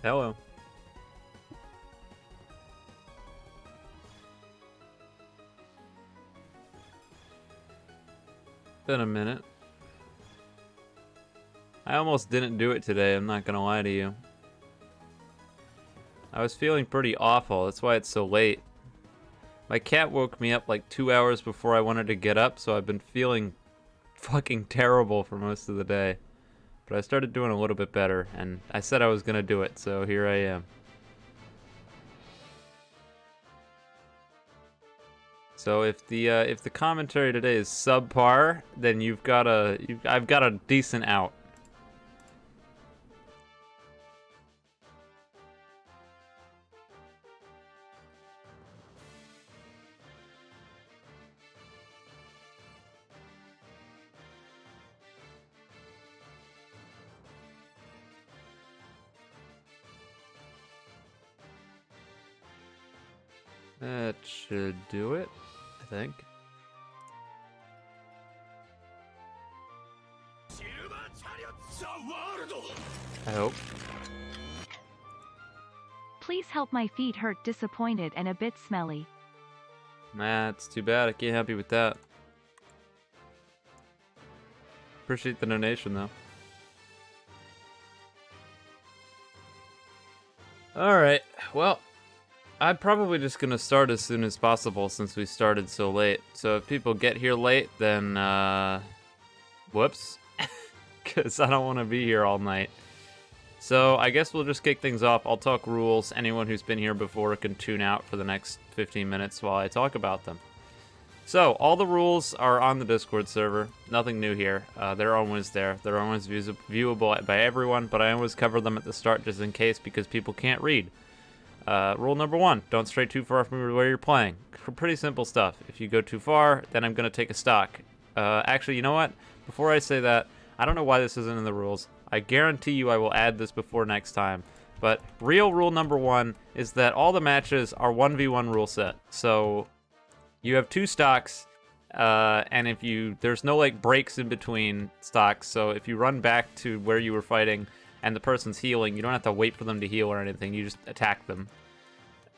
Hello. Been a minute. I almost didn't do it today, I'm not gonna lie to you. I was feeling pretty awful, that's why it's so late. My cat woke me up like 2 hours before I wanted to get up, so I've been feeling fucking terrible for most of the day. But I started doing a little bit better, and I said I was gonna do it, so here I am. So if the commentary today is subpar, then I've got a decent out. That should do it, I think. I hope. Please help, my feet hurt, disappointed and a bit smelly. Nah, it's too bad. I can't help you with that. Appreciate the donation, though. Alright, well, I'm probably just gonna start as soon as possible since we started so late. So if people get here late, then, whoops. Because I don't want to be here all night. So I guess we'll just kick things off. I'll talk rules. Anyone who's been here before can tune out for the next 15 minutes while I talk about them. So all the rules are on the Discord server. Nothing new here. They're always there. They're always viewable by everyone, but I always cover them at the start just in case because people can't read. Rule number 1, don't stray too far from where you're playing. Pretty simple stuff. If you go too far, then I'm going to take a stock. Actually, you know what? Before I say that, I don't know why this isn't in the rules. I guarantee you I will add this before next time. But real rule number 1 is that all the matches are 1v1 rule set. So you have 2 stocks, and there's no like breaks in between stocks. So if you run back to where you were fighting and the person's healing, you don't have to wait for them to heal or anything. You just attack them.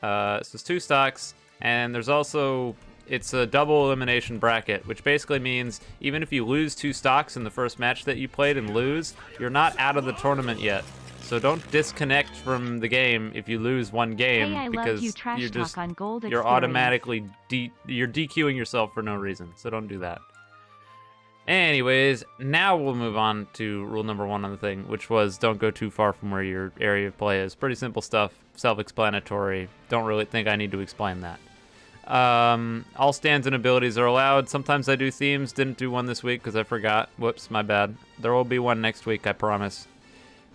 So it's 2 stocks, and there's also... It's a double elimination bracket, which basically means even if you lose 2 stocks in the first match that you played and lose, you're not out of the tournament yet. So don't disconnect from the game if you lose one game because you're automatically you're DQing yourself for no reason. So don't do that. Anyways, now we'll move on to rule number 1 on the thing, which was don't go too far from where your area of play is. Pretty simple stuff, self-explanatory. Don't really think I need to explain that. All stands and abilities are allowed. Sometimes I do themes. Didn't do one this week because I forgot. Whoops, my bad. There will be one next week, I promise.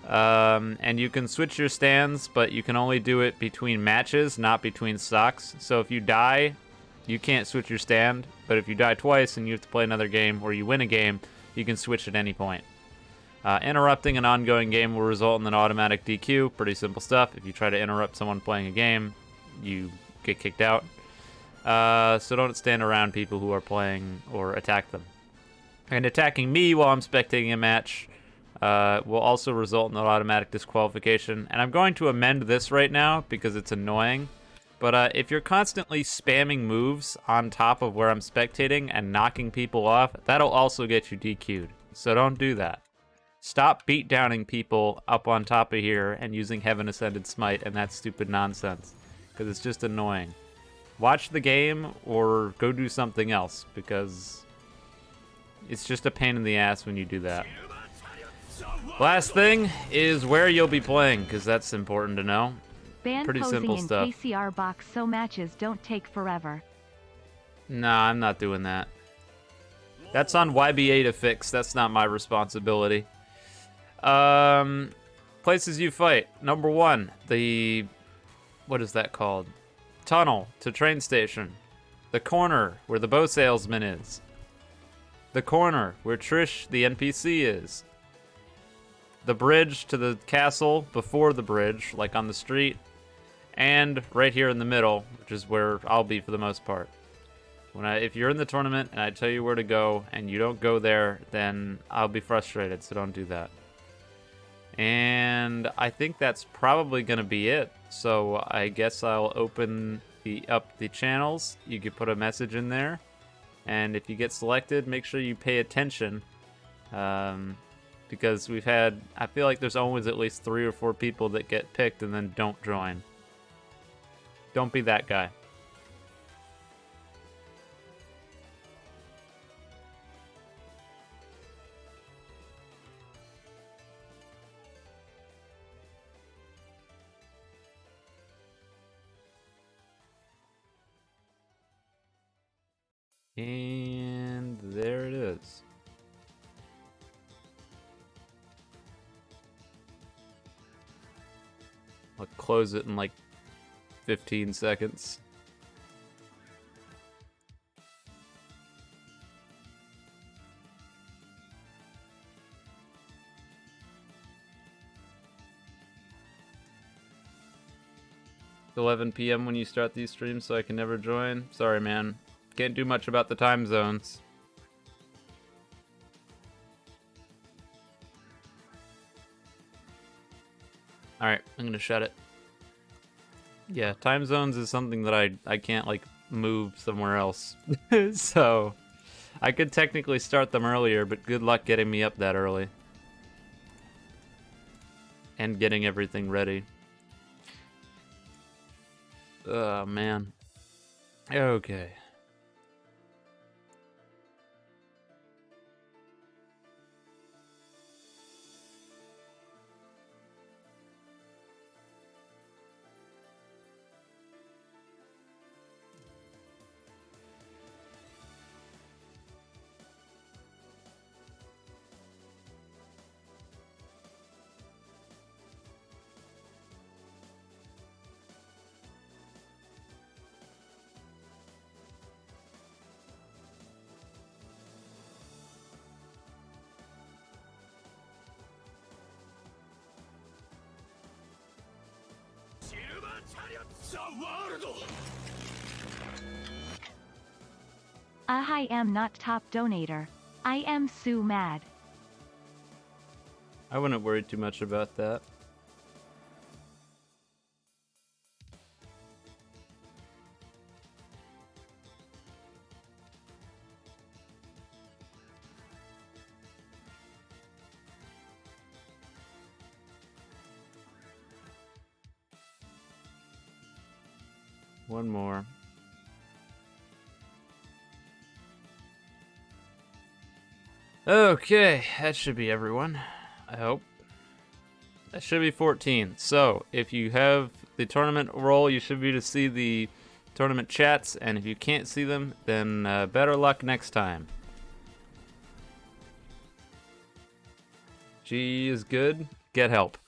And you can switch your stands, but you can only do it between matches, not between stocks. So if you die, you can't switch your stand. But if you die twice and you have to play another game, or you win a game, you can switch at any point. Interrupting an ongoing game will result in an automatic DQ. Pretty simple stuff. If you try to interrupt someone playing a game, you get kicked out. So don't stand around people who are playing or attack them. And attacking me while I'm spectating a match will also result in an automatic disqualification. And I'm going to amend this right now because it's annoying. But if you're constantly spamming moves on top of where I'm spectating and knocking people off, that'll also get you DQ'd. So don't do that. Stop beatdowning people up on top of here and using Heaven Ascended Smite and that stupid nonsense. Because it's just annoying. Watch the game or go do something else because it's just a pain in the ass when you do that. Last thing is where you'll be playing because that's important to know. Ban Pretty posing simple in stuff. KCR box so matches don't take forever. Nah, I'm not doing that. That's on YBA to fix. That's not my responsibility. Places you fight. Number 1, what is that called? Tunnel to train station. The corner where the bow salesman is. The corner where Trish the NPC is. The bridge to the castle before the bridge, like on the street. And right here in the middle, which is where I'll be for the most part. If you're in the tournament and I tell you where to go and you don't go there, then I'll be frustrated, so don't do that. And I think that's probably going to be it. So I guess I'll open up the channels. You could put a message in there. And if you get selected, make sure you pay attention. Because I feel like there's always at least 3 or 4 people that get picked and then don't join. Don't be that guy. And there it is. I'll close it in like 15 seconds. It's 11 p.m. when you start these streams, so I can never join. Sorry, man. Can't do much about the time zones. Alright, I'm gonna shut it. Yeah, time zones is something that I can't, like, move somewhere else. So, I could technically start them earlier, but good luck getting me up that early. And getting everything ready. Oh, man. Okay. I am not top donator. I am so mad. I wouldn't worry too much about that. One more. Okay, that should be everyone. I hope. That should be 14. So, if you have the tournament role, you should be able to see the tournament chats, and if you can't see them, then better luck next time. G is good. Get help.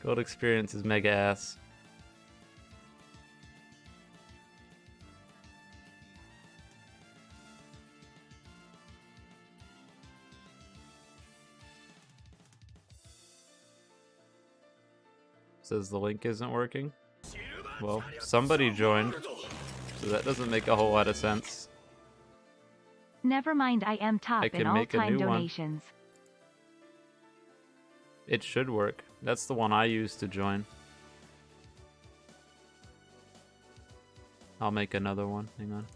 Gold experience is mega ass. Says the link isn't working. Well, somebody joined, so that doesn't make a whole lot of sense. Never mind, I am top I in can all make a time new one. donations. It should work. That's the one I used to join. I'll make another one. Hang on.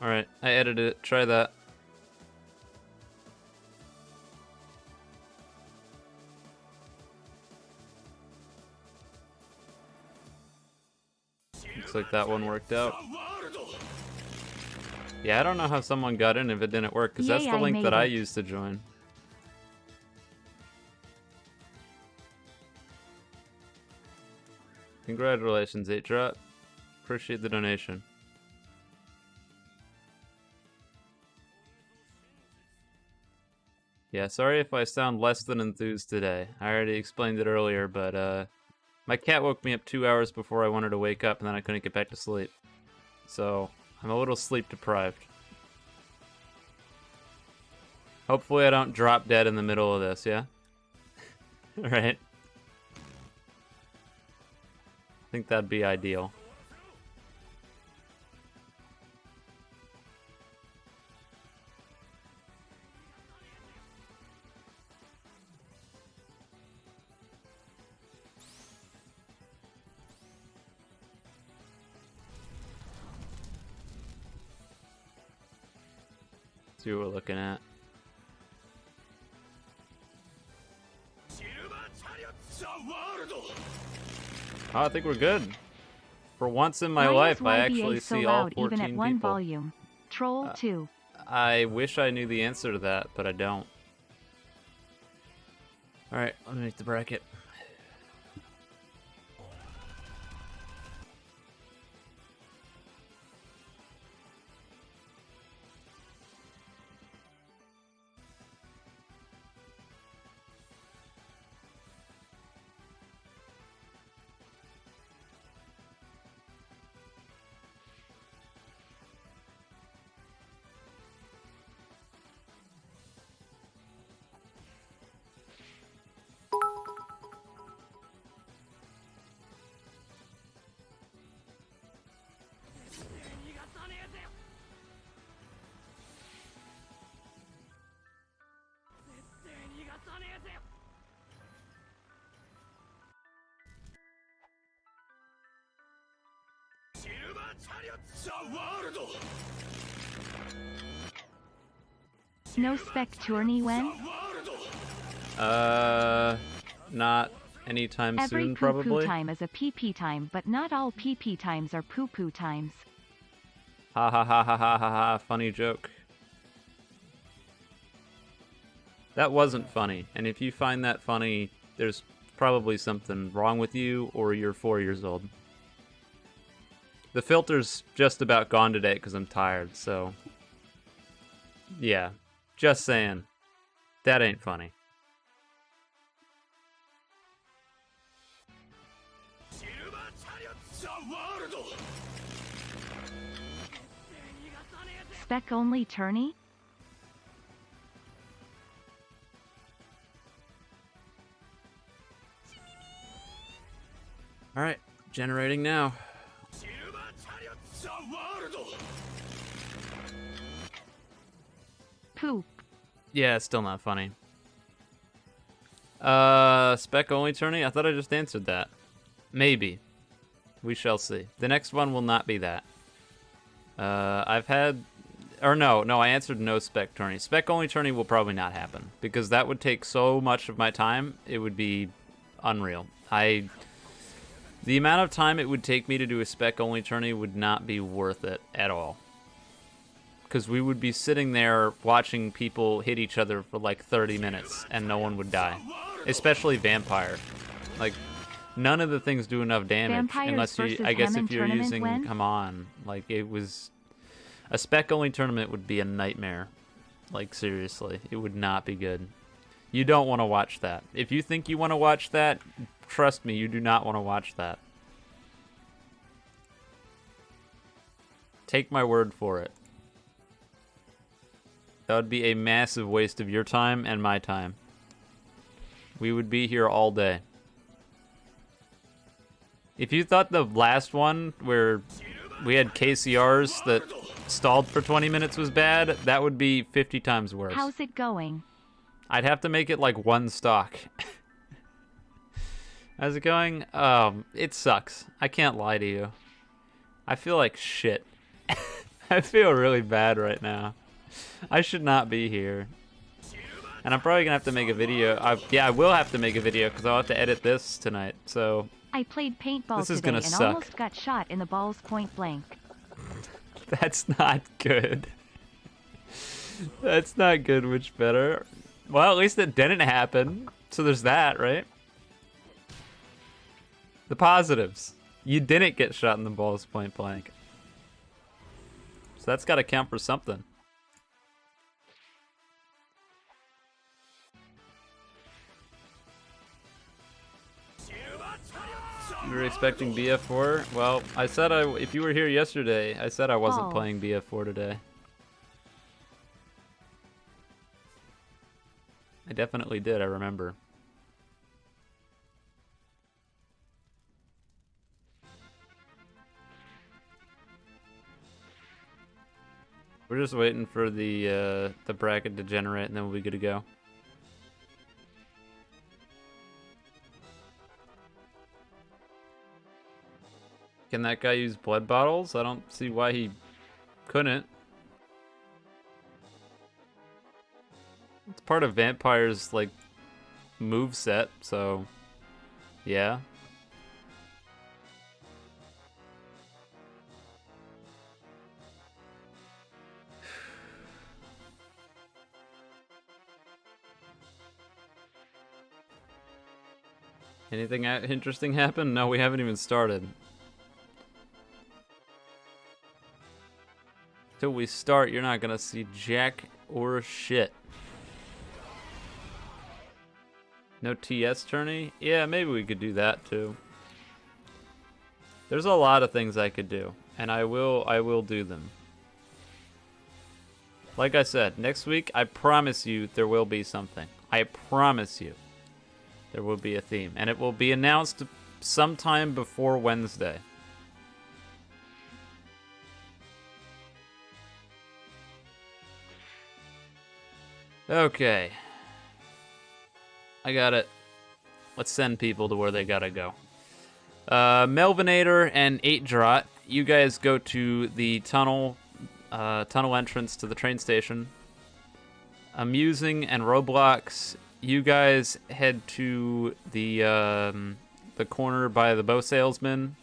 Alright, I edited it. Try that. Looks like that one worked out. Yeah, I don't know how someone got in if it didn't work, because that's Yay, the I link made that I it. used to join. Congratulations, 8-Drop. Appreciate the donation. Yeah, sorry if I sound less than enthused today. I already explained it earlier, but my cat woke me up 2 hours before I wanted to wake up, and then I couldn't get back to sleep. So, I'm a little sleep deprived. Hopefully I don't drop dead in the middle of this, yeah? Alright. I think that'd be ideal. See what we're looking at. Oh, I think we're good. For once in my life, I actually see all 14 even at one people. volume. Troll 2. I wish I knew the answer to that, but I don't. Alright, let me make the bracket. No spec tourney when? Not anytime Every soon, poo-poo probably. time is a PP time, but not all PP times are poo-poo times. Ha ha ha ha ha ha ha, funny joke. That wasn't funny, and if you find that funny, there's probably something wrong with you, or you're 4 years old. The filter's just about gone today because I'm tired, so... yeah, just saying. That ain't funny. Spec only tourney? Alright, generating now. Poop. Yeah, it's still not funny. Spec only tourney? I thought I just answered that. Maybe. We shall see. The next one will not be that. I've had... or no, I answered no spec tourney. Spec only tourney will probably not happen, because that would take so much of my time, it would be unreal. The amount of time it would take me to do a spec only tourney would not be worth it at all. Because we would be sitting there watching people hit each other for like 30 minutes and no one would die. Especially Vampire. Like, none of the things do enough damage. Vampires unless you, I guess if you're using, come on. Like, it was... a spec only tournament would be a nightmare. Like, seriously. It would not be good. You don't want to watch that. If you think you want to watch that, trust me, you do not want to watch that. Take my word for it. That would be a massive waste of your time and my time. We would be here all day. If you thought the last one, where we had KCRs that stalled for 20 minutes was bad, that would be 50 times worse. How's it going? I'd have to make it like one stock. How's it going? It sucks. I can't lie to you. I feel like shit. I feel really bad right now. I should not be here. And I'm probably gonna have to make a video. I will have to make a video because I'll have to edit this tonight. So I played paintball this is today gonna and suck. almost got shot in the balls point blank. That's not good. That's not good, which better. Well, at least it didn't happen. So there's that, right? The positives. You didn't get shot in the balls point blank. So that's got to count for something. You were expecting BF4? Well, I said if you were here yesterday, I said I wasn't playing BF4 today. I definitely did, I remember. We're just waiting for the bracket to generate, and then we'll be good to go. Can that guy use blood bottles? I don't see why he couldn't. It's part of Vampire's, like, move set, so yeah. Anything interesting happen? No, we haven't even started. Till we start, you're not gonna see jack or shit. No TS tourney? Yeah, maybe we could do that too. There's a lot of things I could do, and I will do them. Like I said, next week, I promise you there will be something. I promise you there will be a theme, and it will be announced sometime before Wednesday. Okay. I got it. Let's send people to where they gotta go. Melvinator and 8Drot, you guys go to the tunnel entrance to the train station. Amusing and Roblox, you guys head to the corner by the bow salesman.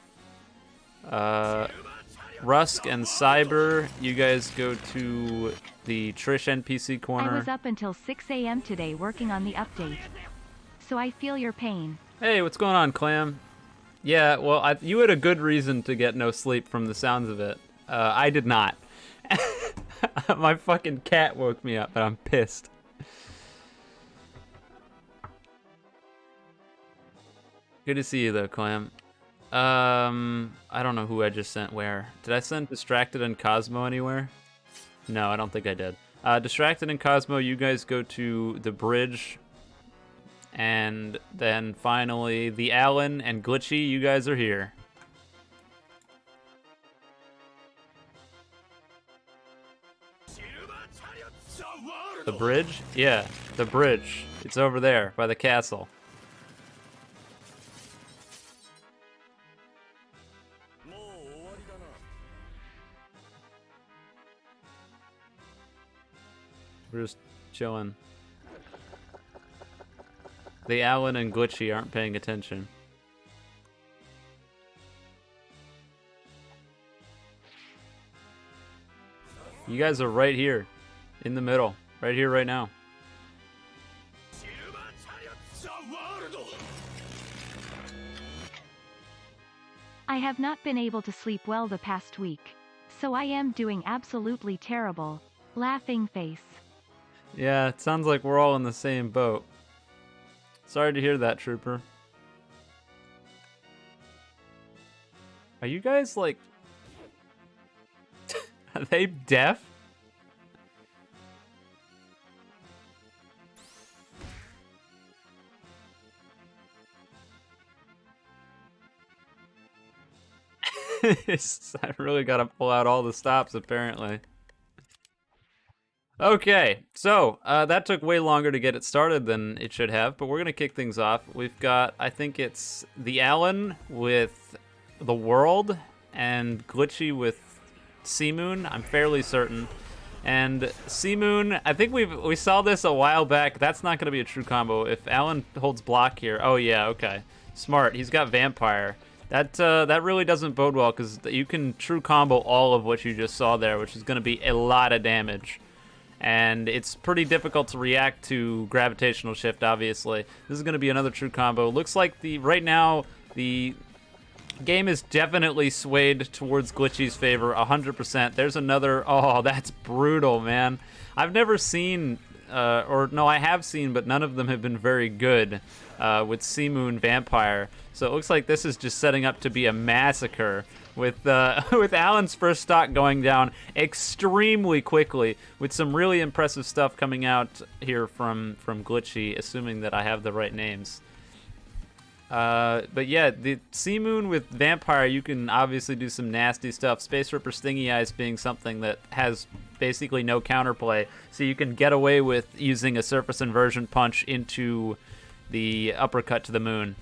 Rusk and Cyber, you guys go to the Trish NPC corner. I was up until 6 a.m. today working on the update, so I feel your pain. Hey, what's going on, Clam? Yeah, well, you had a good reason to get no sleep from the sounds of it. I did not. My fucking cat woke me up, and I'm pissed. Good to see you, though, Clam. I don't know who I just sent where. Did I send Distracted and Cosmo anywhere? No, I don't think I did. Distracted and Cosmo, you guys go to the bridge. And then finally, the Alan and Glitchy, you guys are here. The bridge? Yeah, the bridge. It's over there by the castle. We're just chilling. The Alan and Glitchy aren't paying attention. You guys are right here, in the middle, right here, right now. I have not been able to sleep well the past week, so I am doing absolutely terrible. Laughing face. Yeah, it sounds like we're all in the same boat. Sorry to hear that, Trooper. Are you guys, like... Are they deaf? I really gotta pull out all the stops, apparently. Okay, so that took way longer to get it started than it should have, but we're gonna kick things off. We've got, I think it's the Alan with the World and Glitchy with Seamoon. I'm fairly certain. And Seamoon, I think we saw this a while back. That's not gonna be a true combo. If Alan holds block here, oh yeah, okay, smart. He's got Vampire. That really doesn't bode well because you can true combo all of what you just saw there, which is gonna be a lot of damage. And it's pretty difficult to react to Gravitational Shift, obviously. This is going to be another true combo. Looks like right now, the game is definitely swayed towards Glitchy's favor, 100%. There's another... Oh, that's brutal, man. I've never seen... I have seen, but none of them have been very good. with Sea Moon Vampire. So it looks like this is just setting up to be a massacre with with Alan's first stock going down extremely quickly, with some really impressive stuff coming out here from Glitchy, assuming that I have the right names. But yeah, the Sea Moon with Vampire, you can obviously do some nasty stuff. Space Ripper Stingy Eyes being something that has basically no counterplay, so you can get away with using a Surface Inversion Punch into the uppercut to the moon.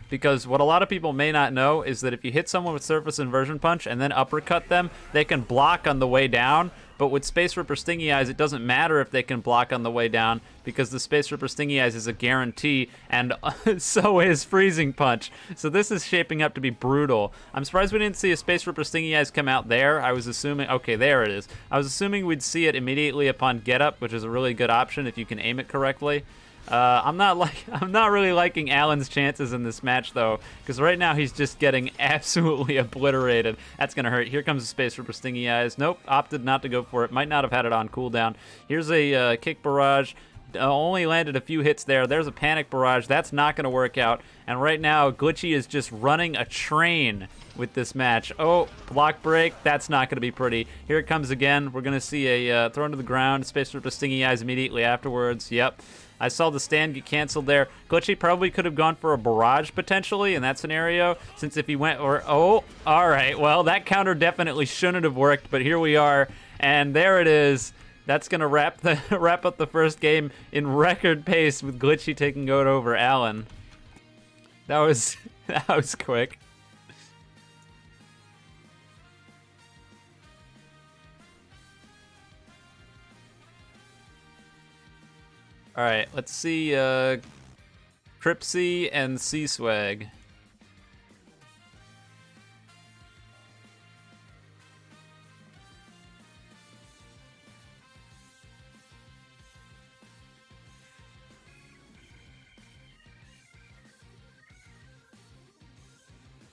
Because what a lot of people may not know is that if you hit someone with Surface Inversion Punch and then uppercut them, they can block on the way down. But with Space Ripper Stingy Eyes, it doesn't matter if they can block on the way down, because the Space Ripper Stingy Eyes is a guarantee, and so is Freezing Punch. So this is shaping up to be brutal. I'm surprised we didn't see a Space Ripper Stingy Eyes come out there. I was assuming, okay, there it is. I was assuming we'd see it immediately upon Get Up, which is a really good option if you can aim it correctly. I'm not really liking Alan's chances in this match though, because right now he's just getting absolutely obliterated. That's gonna hurt. Here comes the Space Ripper Stingy Eyes. Nope, opted not to go for it. Might not have had it on cooldown. Here's a kick barrage. Only landed a few hits there. There's a panic barrage. That's not gonna work out. And right now Glitchy is just running a train with this match. Oh, block break. That's not going to be pretty. Here it comes again. We're going to see a thrown to the ground. Space Ripper Stingy Eyes immediately afterwards. Yep. I saw the stand get canceled there. Glitchy probably could have gone for a barrage potentially in that scenario, since if he went oh, all right. Well, that counter definitely shouldn't have worked, but here we are, and there it is. That's going to wrap up the first game in record pace with Glitchy taking it over Alan. That was quick. All right, let's see Cripsy and C-Swag.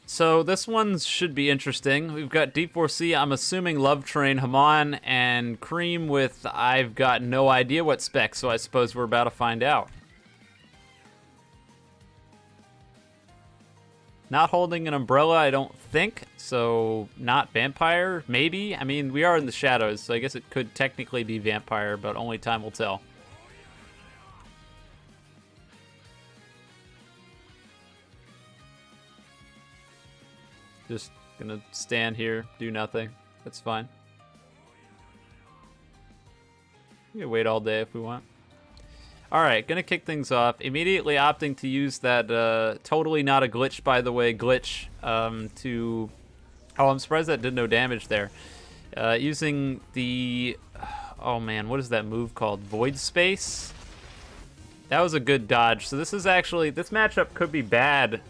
So this one should be interesting. We've got D4C, I'm assuming Love Train, Haman, and Cream with I've got no idea what spec, so I suppose we're about to find out. Not holding an umbrella, I don't think, so not Vampire, maybe? I mean, we are in the shadows, so I guess it could technically be Vampire, but only time will tell. Just gonna stand here, do nothing. That's fine. We can wait all day if we want. Alright, gonna kick things off. Immediately opting to use that, totally not a glitch, by the way, glitch, to... Oh, I'm surprised that did no damage there. Using the... Oh man, what is that move called? Void Space? That was a good dodge. So this is actually... This matchup could be bad.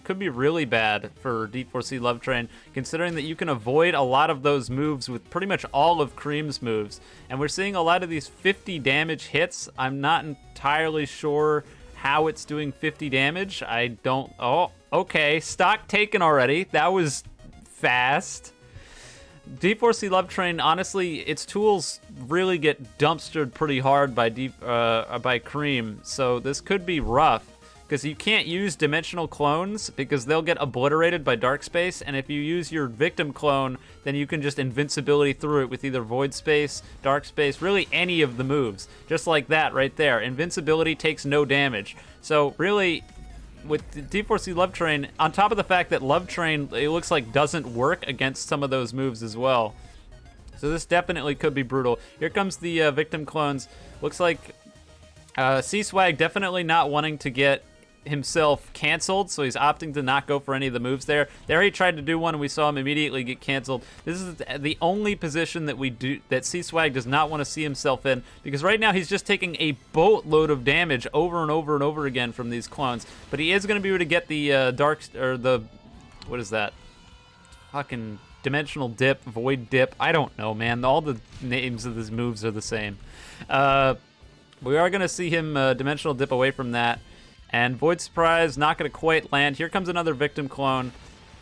Could be really bad for D4C Love Train, considering that you can avoid a lot of those moves with pretty much all of Cream's moves. And we're seeing a lot of these 50 damage hits. I'm not entirely sure how it's doing 50 damage. I don't... Oh, okay. Stock taken already. That was fast. D4C Love Train, honestly, its tools really get dumpstered pretty hard by Cream, so this could be rough. Because you can't use dimensional clones because they'll get obliterated by Dark Space, and if you use your victim clone, then you can just invincibility through it with either Void Space, Dark Space, really any of the moves. Just like that right there. Invincibility takes no damage. So really, with D4C Love Train, on top of the fact that Love Train, it looks like doesn't work against some of those moves as well. So this definitely could be brutal. Here comes the victim clones. Looks like C-Swag definitely not wanting to get himself canceled, so he's opting to not go for any of the moves there. There he tried to do one and we saw him immediately get canceled. This is the only position that C-Swag does not want to see himself in, because right now he's just taking a boatload of damage over and over and over again from these clones. But he is going to be able to get the what is that? Fucking dimensional dip, void dip. I don't know, man. All the names of these moves are the same. We are going to see him dimensional dip away from that. And Void Surprise, not going to quite land. Here comes another victim clone.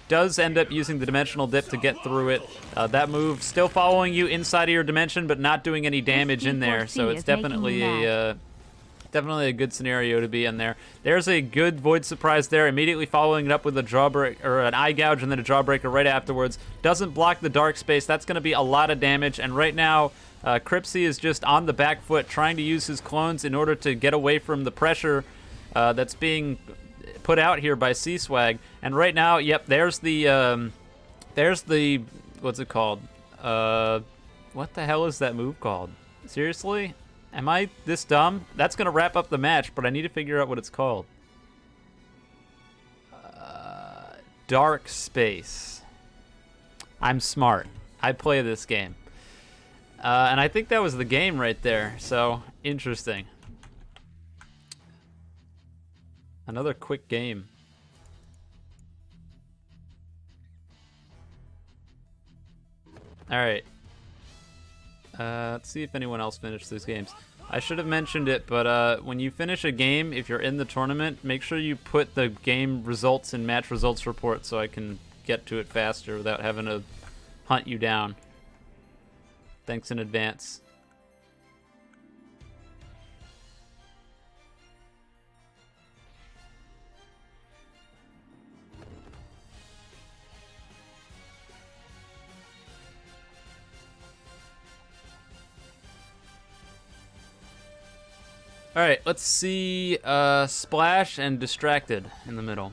Does end up using the dimensional dip to get through it. That move still following you inside of your dimension, but not doing any damage in there. So it's definitely a Definitely a good scenario to be in there. There's a good Void Surprise there, immediately following it up with a Jawbreak, or an Eye Gouge and then a Jawbreaker right afterwards. Doesn't block the Dark Space. That's going to be a lot of damage, and right now, Cripsy is just on the back foot, trying to use his clones in order to get away from the pressure that's being put out here by C-Swag. And right now, yep, there's the, what's it called? What the hell is that move called? Seriously? Am I this dumb? That's going to wrap up the match, but I need to figure out what it's called. Dark Space. I'm smart. I play this game. And I think that was the game right there, so interesting. Another quick game. All right. Let's see if anyone else finished these games. I should have mentioned it, but when you finish a game, if you're in the tournament, make sure you put the game results in match results report so I can get to it faster without having to hunt you down. Thanks in advance. All right, let's see Splash and Distracted in the middle.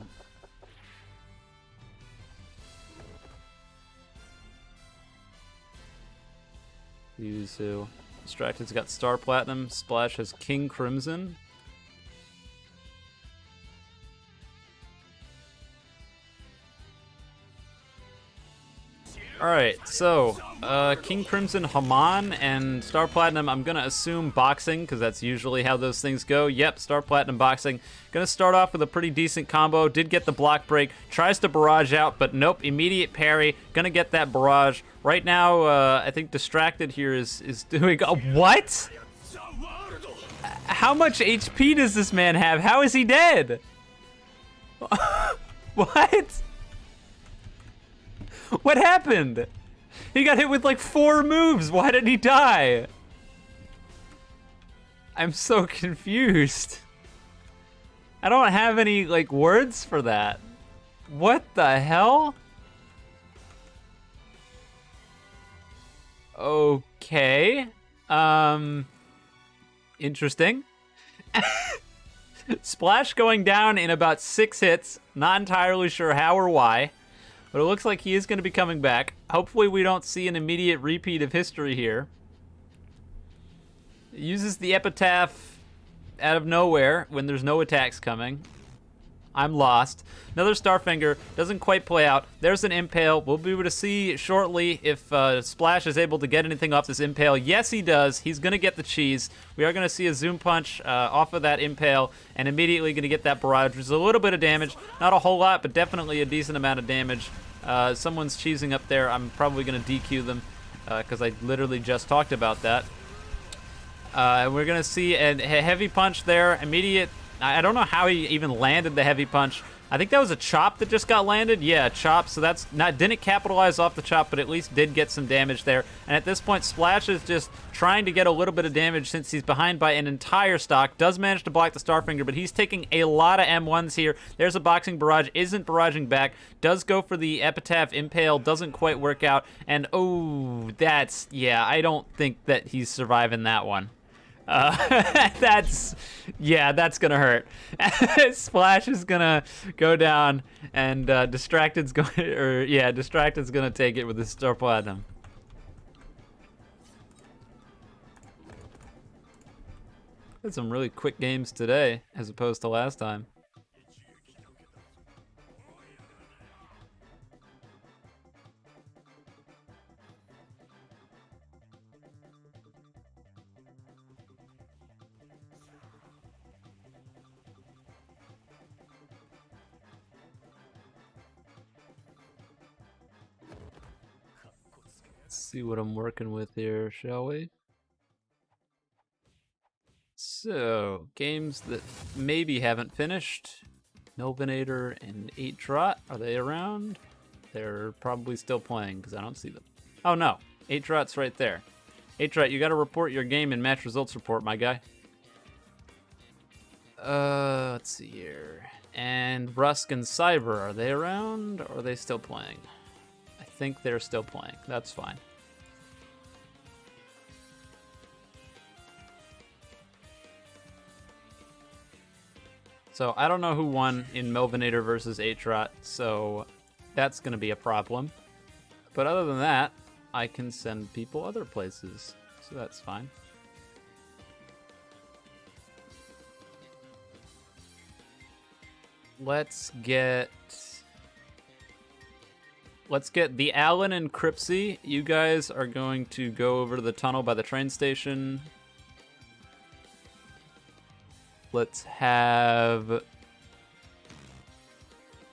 Yuzu. Distracted's got Star Platinum. Splash has King Crimson. Alright, so King Crimson, Haman, and Star Platinum, I'm going to assume boxing, because that's usually how those things go. Yep, Star Platinum boxing. Going to start off with a pretty decent combo. Did get the block break. Tries to barrage out, but nope, immediate parry. Going to get that barrage. Right now, I think Distracted here is doing... what? How much HP does this man have? How is he dead? What? What happened? He got hit with like 4 moves. Why did he die? I'm so confused. I don't have any like words for that. What the hell? Okay. Interesting. Splash going down in about 6 hits. Not entirely sure how or why. But it looks like he is going to be coming back. Hopefully we don't see an immediate repeat of history here. Uses the Epitaph out of nowhere when there's no attacks coming. I'm lost. Another Starfinger. Doesn't quite play out. There's an Impale. We'll be able to see shortly if Splash is able to get anything off this Impale. Yes, he does. He's going to get the cheese. We are going to see a Zoom Punch off of that Impale and immediately going to get that Barrage, which is a little bit of damage. Not a whole lot, but definitely a decent amount of damage. Someone's cheesing up there. I'm probably going to DQ them because I literally just talked about that. We're going to see a heavy punch there. Immediate. I don't know how he even landed the heavy punch. I think that was a chop that just got landed. Yeah, chop. So that's not, didn't capitalize off the chop, but at least did get some damage there. And at this point, Splash is just trying to get a little bit of damage since he's behind by an entire stock. Does manage to block the Starfinger, but he's taking a lot of M1s here. There's a boxing barrage, isn't barraging back. Does go for the Epitaph Impale, doesn't quite work out. And oh, that's, yeah, I don't think that he's surviving that one. That's gonna hurt. Splash is gonna go down, and Distracted's gonna take it with the Star Platinum. Had some really quick games today, as opposed to last time. See what I'm working with here, shall we? So, games that maybe haven't finished. Melvinator and 8-Trot, are they around? They're probably still playing because I don't see them. Oh no, 8-Trot's right there. 8-Trot, you gotta report your game in match results report, my guy. Let's see here. And Rusk and Cyber, are they around or are they still playing? I think they're still playing. That's fine. So I don't know who won in Melvinator versus Atrot, so that's going to be a problem. But other than that, I can send people other places, so that's fine. Let's get the Alan and Cripsy. You guys are going to go over to the tunnel by the train station. Let's have...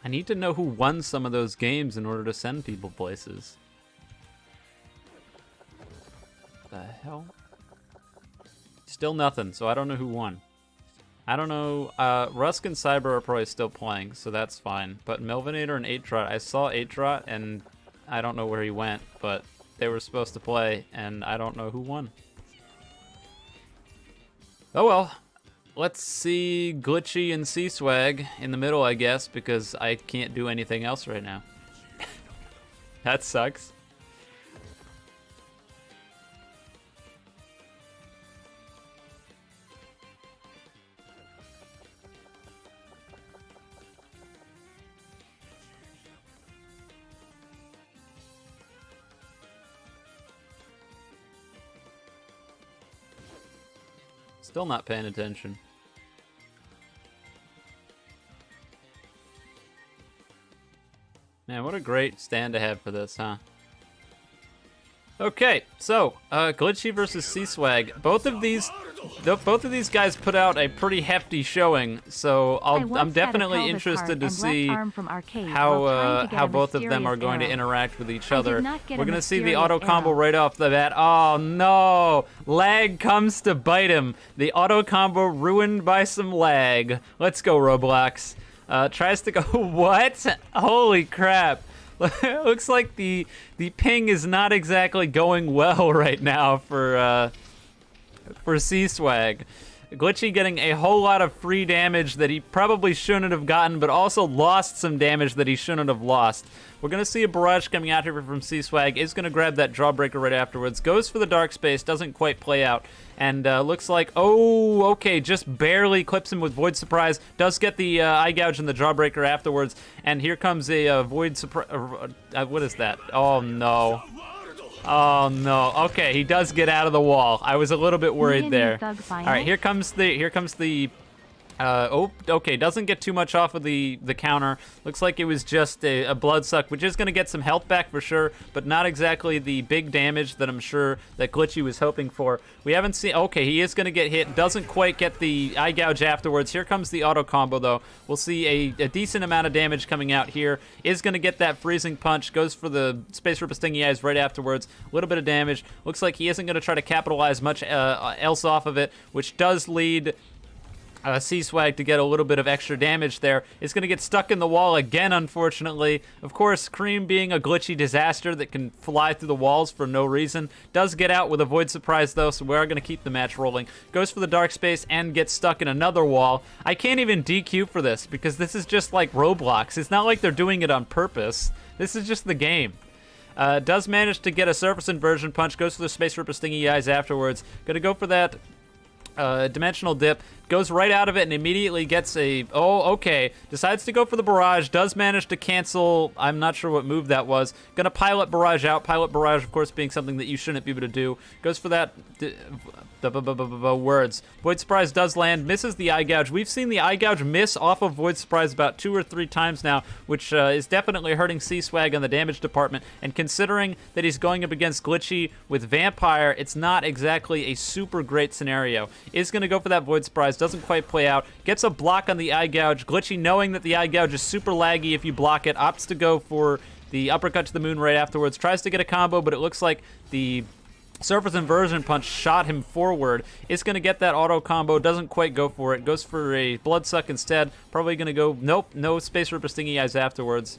I need to know who won some of those games in order to send people places. The hell? Still nothing, so I don't know who won. I don't know. Rusk and Cyber are probably still playing, so that's fine. But Melvinator and 8-Trot, I saw 8-Trot, and I don't know where he went, but they were supposed to play, and I don't know who won. Oh well. Let's see Glitchy and C-Swag in the middle, I guess, because I can't do anything else right now. That sucks. Still not paying attention. Man, what a great stand to have for this, huh? Okay, so Glitchy versus C-Swag. Both of these guys put out a pretty hefty showing, so I'm definitely interested to see how both of them are going to interact with each other. We're gonna see the auto combo right off the bat. Oh no! Lag comes to bite him. The auto combo ruined by some lag. Let's go, Roblox. Tries to go, what? Holy crap. Looks like the ping is not exactly going well right now for C-Swag. Glitchy getting a whole lot of free damage that he probably shouldn't have gotten, but also lost some damage that he shouldn't have lost. We're going to see a barrage coming out here from C-Swag. Is going to grab that Jawbreaker right afterwards. Goes for the Dark Space, doesn't quite play out. And looks like, oh, okay, just barely clips him with Void Surprise. Does get the Eye Gouge and the Jawbreaker afterwards. And here comes a Void Surprise. What is that? Oh, no. Oh no. Okay, he does get out of the wall. I was a little bit worried there. All right, here comes the oh, okay, doesn't get too much off of the counter. Looks like it was just a blood suck, which is going to get some health back for sure, but not exactly the big damage that I'm sure that Glitchy was hoping for. We haven't seen, okay, he is going to get hit, doesn't quite get the Eye Gouge afterwards. Here comes the auto combo though. We'll see a decent amount of damage coming out here. Is going to get that freezing punch, goes for the Space Ripper Stingy Eyes right afterwards. A little bit of damage. Looks like he isn't going to try to capitalize much else off of it, which does lead C-Swag to get a little bit of extra damage there. It's going to get stuck in the wall again, unfortunately. Of course, Cream being a glitchy disaster that can fly through the walls for no reason. Does get out with a Void Surprise, though, so we are going to keep the match rolling. Goes for the Dark Space and gets stuck in another wall. I can't even DQ for this, because this is just like Roblox. It's not like they're doing it on purpose. This is just the game. Does manage to get a Surface Inversion Punch. Goes for the Space Ripper Stingy Eyes afterwards. Going to go for that Dimensional Dip. Goes right out of it and immediately gets a... Oh, okay. Decides to go for the Barrage. Does manage to cancel... I'm not sure what move that was. Gonna Pilot Barrage out. Pilot Barrage, of course, being something that you shouldn't be able to do. Goes for that... words. Void Surprise does land. Misses the Eye Gouge. We've seen the Eye Gouge miss off of Void Surprise about 2 or 3 times now, which is definitely hurting C-Swag on the damage department. And considering that he's going up against Glitchy with Vampire, it's not exactly a super great scenario. Is going to go for that Void Surprise. Doesn't quite play out. Gets a block on the Eye Gouge. Glitchy, knowing that the Eye Gouge is super laggy if you block it, opts to go for the Uppercut to the Moon right afterwards. Tries to get a combo, but it looks like the Surface Inversion Punch shot him forward. Is going to get that auto combo. Doesn't quite go for it. Goes for a Blood Suck instead. Probably going to go... Nope. No Space Ripper Stingy Eyes afterwards.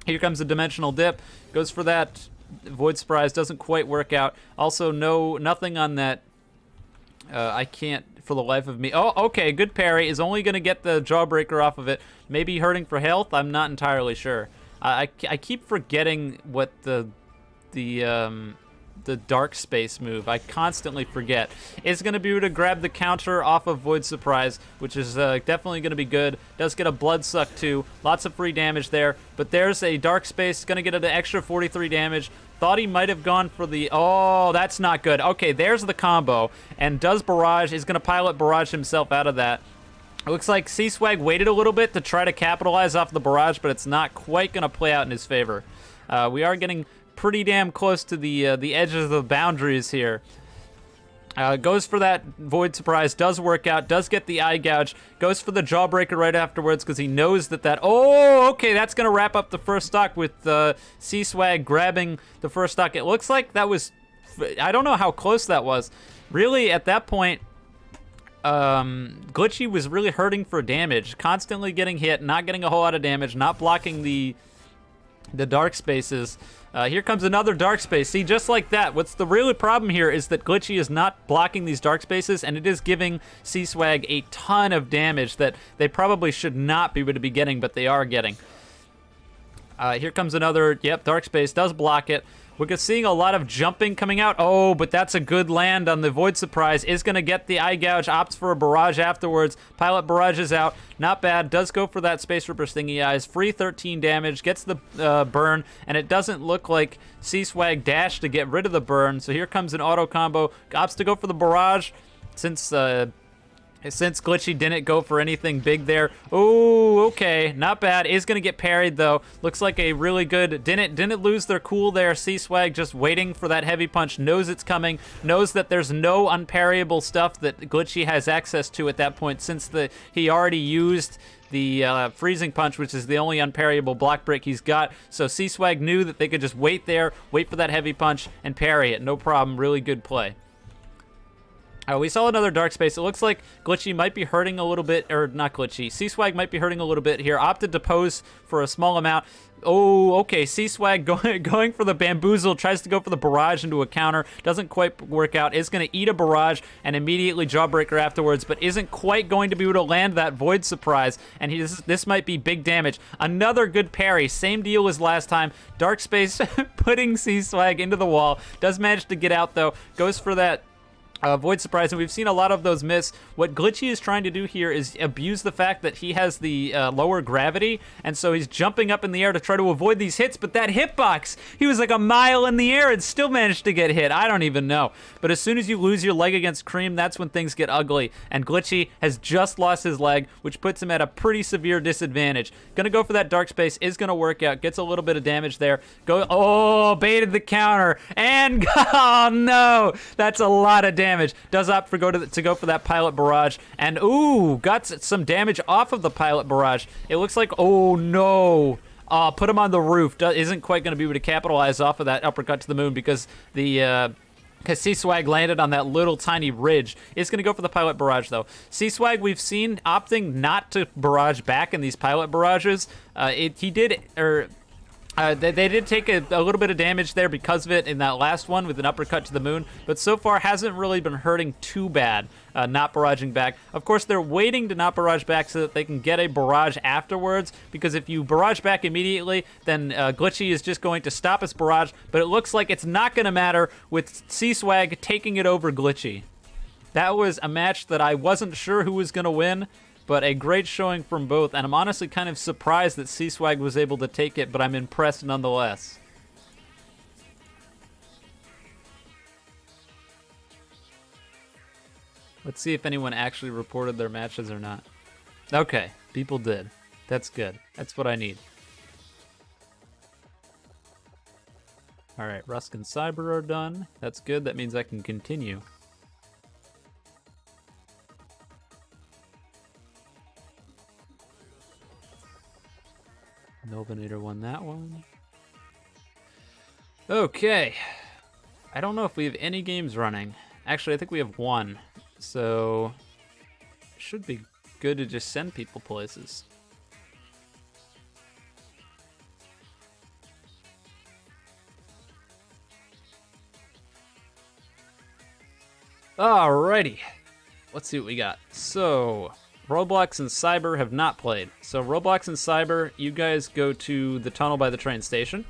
Here comes the Dimensional Dip. Goes for that Void Surprise. Doesn't quite work out. Also, nothing on that... I can't for the life of me. Oh, okay, good parry. Is only going to get the Jawbreaker off of it. Maybe hurting for health? I'm not entirely sure. I keep forgetting what the Dark Space move. I constantly forget. Is going to be able to grab the counter off of Void Surprise, which is definitely going to be good. Does get a Blood Suck too. Lots of free damage there. But there's a Dark Space. Going to get an extra 43 damage. Thought he might have gone for the... Oh, that's not good. Okay, there's the combo. And does Barrage. Is going to pilot Barrage himself out of that. It looks like C-Swag waited a little bit to try to capitalize off the Barrage, but it's not quite going to play out in his favor. We are getting pretty damn close to the edges of the boundaries here. Goes for that Void Surprise, does work out, does get the Eye Gouge, goes for the Jawbreaker right afterwards because he knows that... Oh, okay, that's going to wrap up the first stock with C-Swag grabbing the first stock. It looks like that was... I don't know how close that was. Really, at that point, Glitchy was really hurting for damage, constantly getting hit, not getting a whole lot of damage, not blocking the Dark Spaces. Here comes another Dark Space. See, just like that. What's the real problem here is that Glitchy is not blocking these Dark Spaces, and it is giving C-Swag a ton of damage that they probably should not be able to be getting, but they are getting. Here comes another, yep, Dark Space does block it. We're seeing a lot of jumping coming out. Oh, but that's a good land on the Void Surprise. Is going to get the Eye Gouge, opts for a Barrage afterwards. Pilot Barrage is out. Not bad. Does go for that Space Ripper Stingy Eyes. Free 13 damage. Gets the burn, and it doesn't look like C-Swag dashed to get rid of the burn. So here comes an auto combo. Opts to go for the Barrage since Glitchy didn't go for anything big there. Oh, okay, not bad. Is gonna get parried though. Looks like a really good, didn't lose their cool there. C-Swag just waiting for that heavy punch, knows it's coming, knows that there's no unparryable stuff that Glitchy has access to at that point since he already used the Freezing Punch, which is the only unparryable block break he's got. So C-Swag knew that they could just wait there, wait for that heavy punch, and parry it. No problem, really good play. We saw another Dark Space. It looks like Glitchy might be hurting a little bit, or not Glitchy. C-Swag might be hurting a little bit here. Opted to pose for a small amount. Oh, okay. C-Swag going for the Bamboozle. Tries to go for the Barrage into a counter. Doesn't quite work out. Is going to eat a Barrage and immediately Jawbreaker afterwards, but isn't quite going to be able to land that Void Surprise. And this might be big damage. Another good parry. Same deal as last time. Dark Space putting C-Swag into the wall. Does manage to get out, though. Goes for that Void Surprise, and we've seen a lot of those miss. What Glitchy is trying to do here is abuse the fact that he has the lower gravity, and so he's jumping up in the air to try to avoid these hits, but that hitbox, he was like a mile in the air and still managed to get hit. I don't even know. But as soon as you lose your leg against Cream, that's when things get ugly, and Glitchy has just lost his leg, which puts him at a pretty severe disadvantage. Gonna go for that Dark Space, is gonna work out, gets a little bit of damage there. Baited the counter, and oh no, that's a lot of damage. Does opt for to go for that Pilot Barrage, and ooh, got some damage off of the Pilot Barrage. It looks like, oh no, put him on the roof. Isn't quite going to be able to capitalize off of that uppercut to the moon because C-Swag landed on that little tiny ridge. Is going to go for the Pilot Barrage, though. C-Swag, we've seen opting not to barrage back in these Pilot Barrages. They did take a little bit of damage there because of it in that last one with an uppercut to the moon, but so far hasn't really been hurting too bad, not barraging back. Of course, they're waiting to not barrage back so that they can get a barrage afterwards, because if you barrage back immediately, then Glitchy is just going to stop his barrage, but it looks like it's not going to matter with C-Swag taking it over Glitchy. That was a match that I wasn't sure who was going to win, but a great showing from both, and I'm honestly kind of surprised that C-Swag was able to take it, but I'm impressed nonetheless. Let's see if anyone actually reported their matches or not. Okay, people did. That's good. That's what I need. Alright, Rusk and Cyber are done. That's good. That means I can continue. Melvinator won that one. Okay. I don't know if we have any games running. Actually, I think we have one. So, should be good to just send people places. Alrighty. let's see what we got. So, Roblox and Cyber have not played. So, Roblox and Cyber, you guys go to the tunnel by the train station.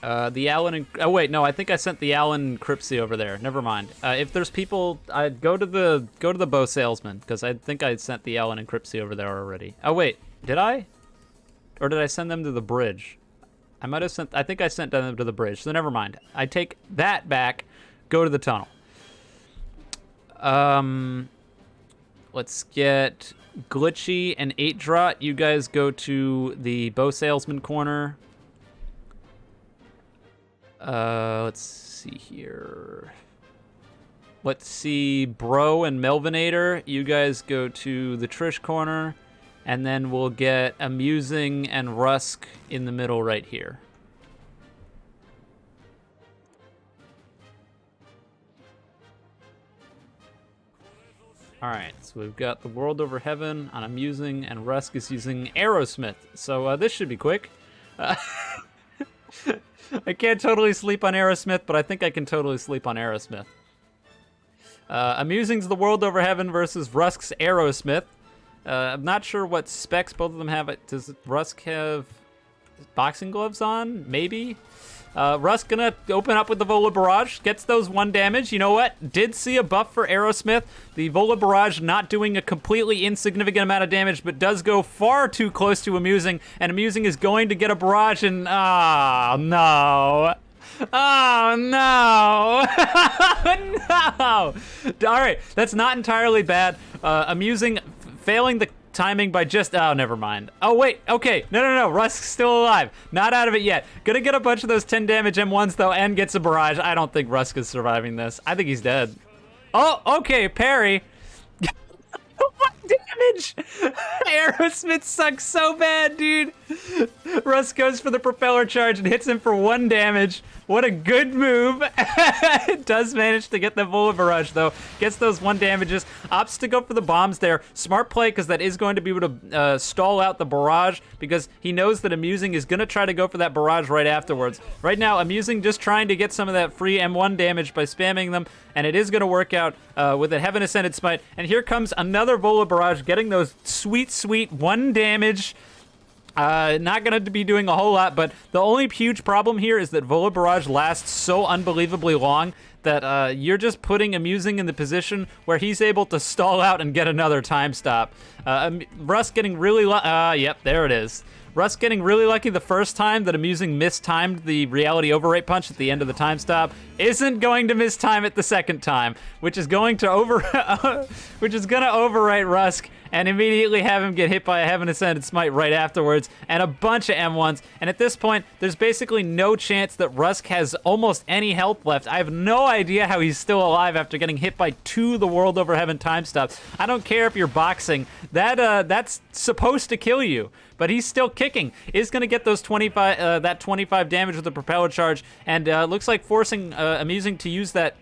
The Alan and... Oh, wait, no, I think I sent the Alan and Cripsy over there. Never mind. If there's people... I'd go to the bow salesman, because I think I sent the Alan and Cripsy over there already. Oh, wait, did I? Or did I send them to the bridge? I might have sent... I think I sent them to the bridge, so never mind. I take that back, go to the tunnel. Let's get Glitchy and 8Drot. You guys go to the bow salesman corner. Let's see here. Let's see Bro and Melvinator. You guys go to the Trish corner. And then we'll get Amusing and Rusk in the middle right here. All right, so we've got the World Over Heaven on Amusing, and Rusk is using Aerosmith. So this should be quick. I can't totally sleep on Aerosmith, but I think I can totally sleep on Aerosmith. Amusing's the World Over Heaven versus Rusk's Aerosmith. I'm not sure what specs both of them have. Does Rusk have boxing gloves on? Maybe. Rusk gonna open up with the Vola Barrage, gets those 1 damage. You know what? Did see a buff for Aerosmith. The Vola Barrage not doing a completely insignificant amount of damage, but does go far too close to Amusing, and Amusing is going to get a Barrage, and oh no. Oh no. No. All right, that's not entirely bad. Amusing failing the timing by just... Oh, never mind. Oh, wait. Okay. No. Rusk's still alive. Not out of it yet. Gonna get a bunch of those 10 damage M1s, though, and gets a barrage. I don't think Rusk is surviving this. I think he's dead. Oh, okay. Parry. What damage? Aerosmith sucks so bad, dude. Rusk goes for the propeller charge and hits him for 1 damage. What a good move. It does manage to get the Vola Barrage, though. Gets those 1 damages. Opts to go for the bombs there. Smart play, because that is going to be able to stall out the barrage, because he knows that Amusing is going to try to go for that barrage right afterwards. Right now, Amusing just trying to get some of that free M1 damage by spamming them, and it is going to work out with a Heaven Ascended Smite. And here comes another Vola Barrage, getting those sweet, sweet 1 damage. Not going to be doing a whole lot, but the only huge problem here is that Vola Barrage lasts so unbelievably long that you're just putting Amusing in the position where he's able to stall out and get another time stop. Rusk getting really yep, there it is. Rusk getting really lucky the first time that Amusing mistimed the reality overrate punch at the end of the time stop. Isn't going to mistime it the second time, which is going to overwrite Rusk and immediately have him get hit by a Heaven Ascended Smite right afterwards, and a bunch of M1s. And at this point, there's basically no chance that Rusk has almost any health left. I have no idea how he's still alive after getting hit by 2 the World Over Heaven time stops. I don't care if you're boxing. That's supposed to kill you. But he's still kicking. Is going to get those 25 damage with the propeller charge, and looks like forcing Amusing to use that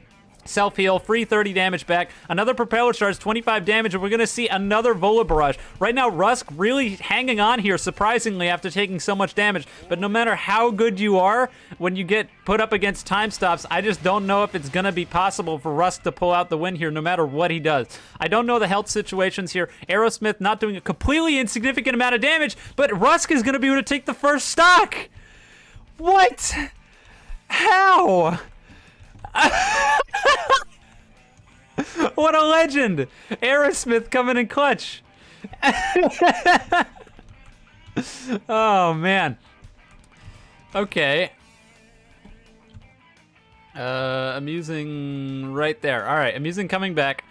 self-heal, free 30 damage back, another propeller charge, 25 damage, and we're going to see another Vola Barrage. Right now, Rusk really hanging on here, surprisingly, after taking so much damage, but no matter how good you are, when you get put up against time stops, I just don't know if it's going to be possible for Rusk to pull out the win here, no matter what he does. I don't know the health situations here. Aerosmith not doing a completely insignificant amount of damage, but Rusk is going to be able to take the first stock! What? How? What a legend! Aerosmith coming in clutch. Oh man. Okay. Amusing right there. All right, Amusing coming back.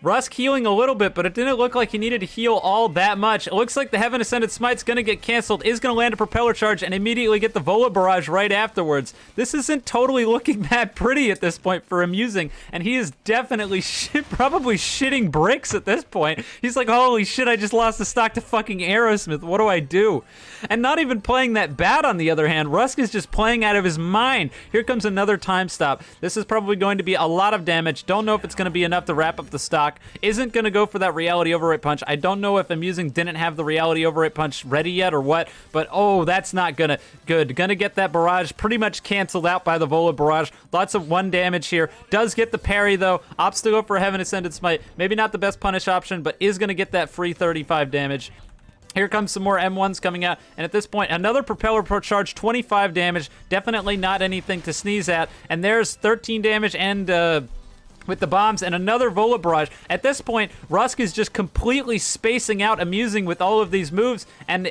Rusk healing a little bit, but it didn't look like he needed to heal all that much. It looks like the Heaven Ascended Smite's going to get canceled, is going to land a propeller charge, and immediately get the Vola Barrage right afterwards. This isn't totally looking that pretty at this point for Amusing, and he is definitely probably shitting bricks at this point. He's like, holy shit, I just lost the stock to fucking Aerosmith. What do I do? And not even playing that bad, on the other hand. Rusk is just playing out of his mind. Here comes another time stop. This is probably going to be a lot of damage. Don't know if it's going to be enough to wrap up the stock. block. Isn't going to go for that reality overrate punch. I don't know if Amusing didn't have the reality overrate punch ready yet or what, but oh, that's not good. Gonna get that barrage pretty much canceled out by the Vola barrage. Lots of 1 damage here. Does get the parry though. Opts to go for Heaven Ascended Smite. Maybe not the best punish option, but is going to get that free 35 damage. Here comes some more M1s coming out, and at this point, another Propeller Pro Charge, 25 damage. Definitely not anything to sneeze at. And there's 13 damage and with the bombs and another Vola Barrage. At this point, Rusk is just completely spacing out Amusing with all of these moves, and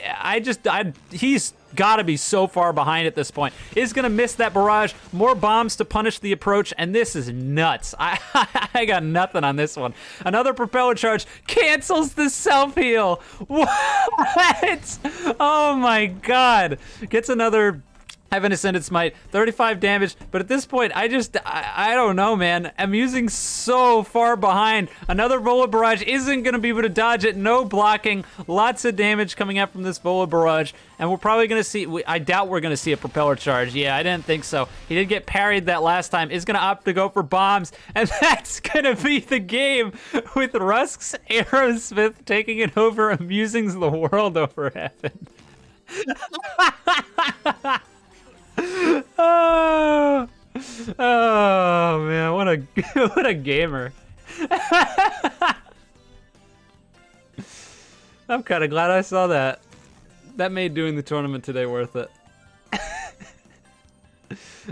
he's gotta be so far behind at this point. Is gonna miss that barrage, more bombs to punish the approach, and this is nuts. I got nothing on this one. Another Propeller Charge cancels the self-heal. What? Oh my god. Gets another Heaven Ascended Smite, 35 damage, but at this point, I don't know, man. I'm using so far behind. Another Vola Barrage isn't going to be able to dodge it. No blocking. Lots of damage coming out from this Vola Barrage, and we're probably going to see, I doubt we're going to see a Propeller Charge. Yeah, I didn't think so. He did get parried that last time. Is going to opt to go for bombs, and that's going to be the game with Rusk's Aerosmith taking it over, Amusing's the world over heaven. Oh man, what a gamer. I'm kind of glad I saw that. That made doing the tournament today worth it.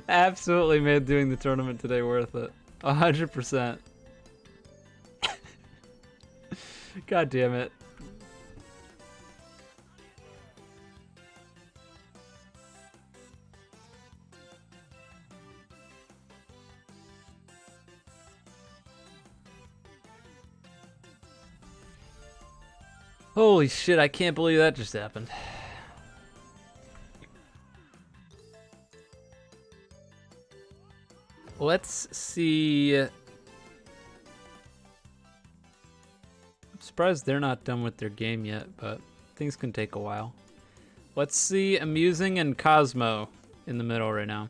Absolutely made doing the tournament today worth it. 100%. God damn it. Holy shit, I can't believe that just happened. Let's see. I'm surprised they're not done with their game yet, but things can take a while. Let's see Amusing and Cosmo in the middle right now.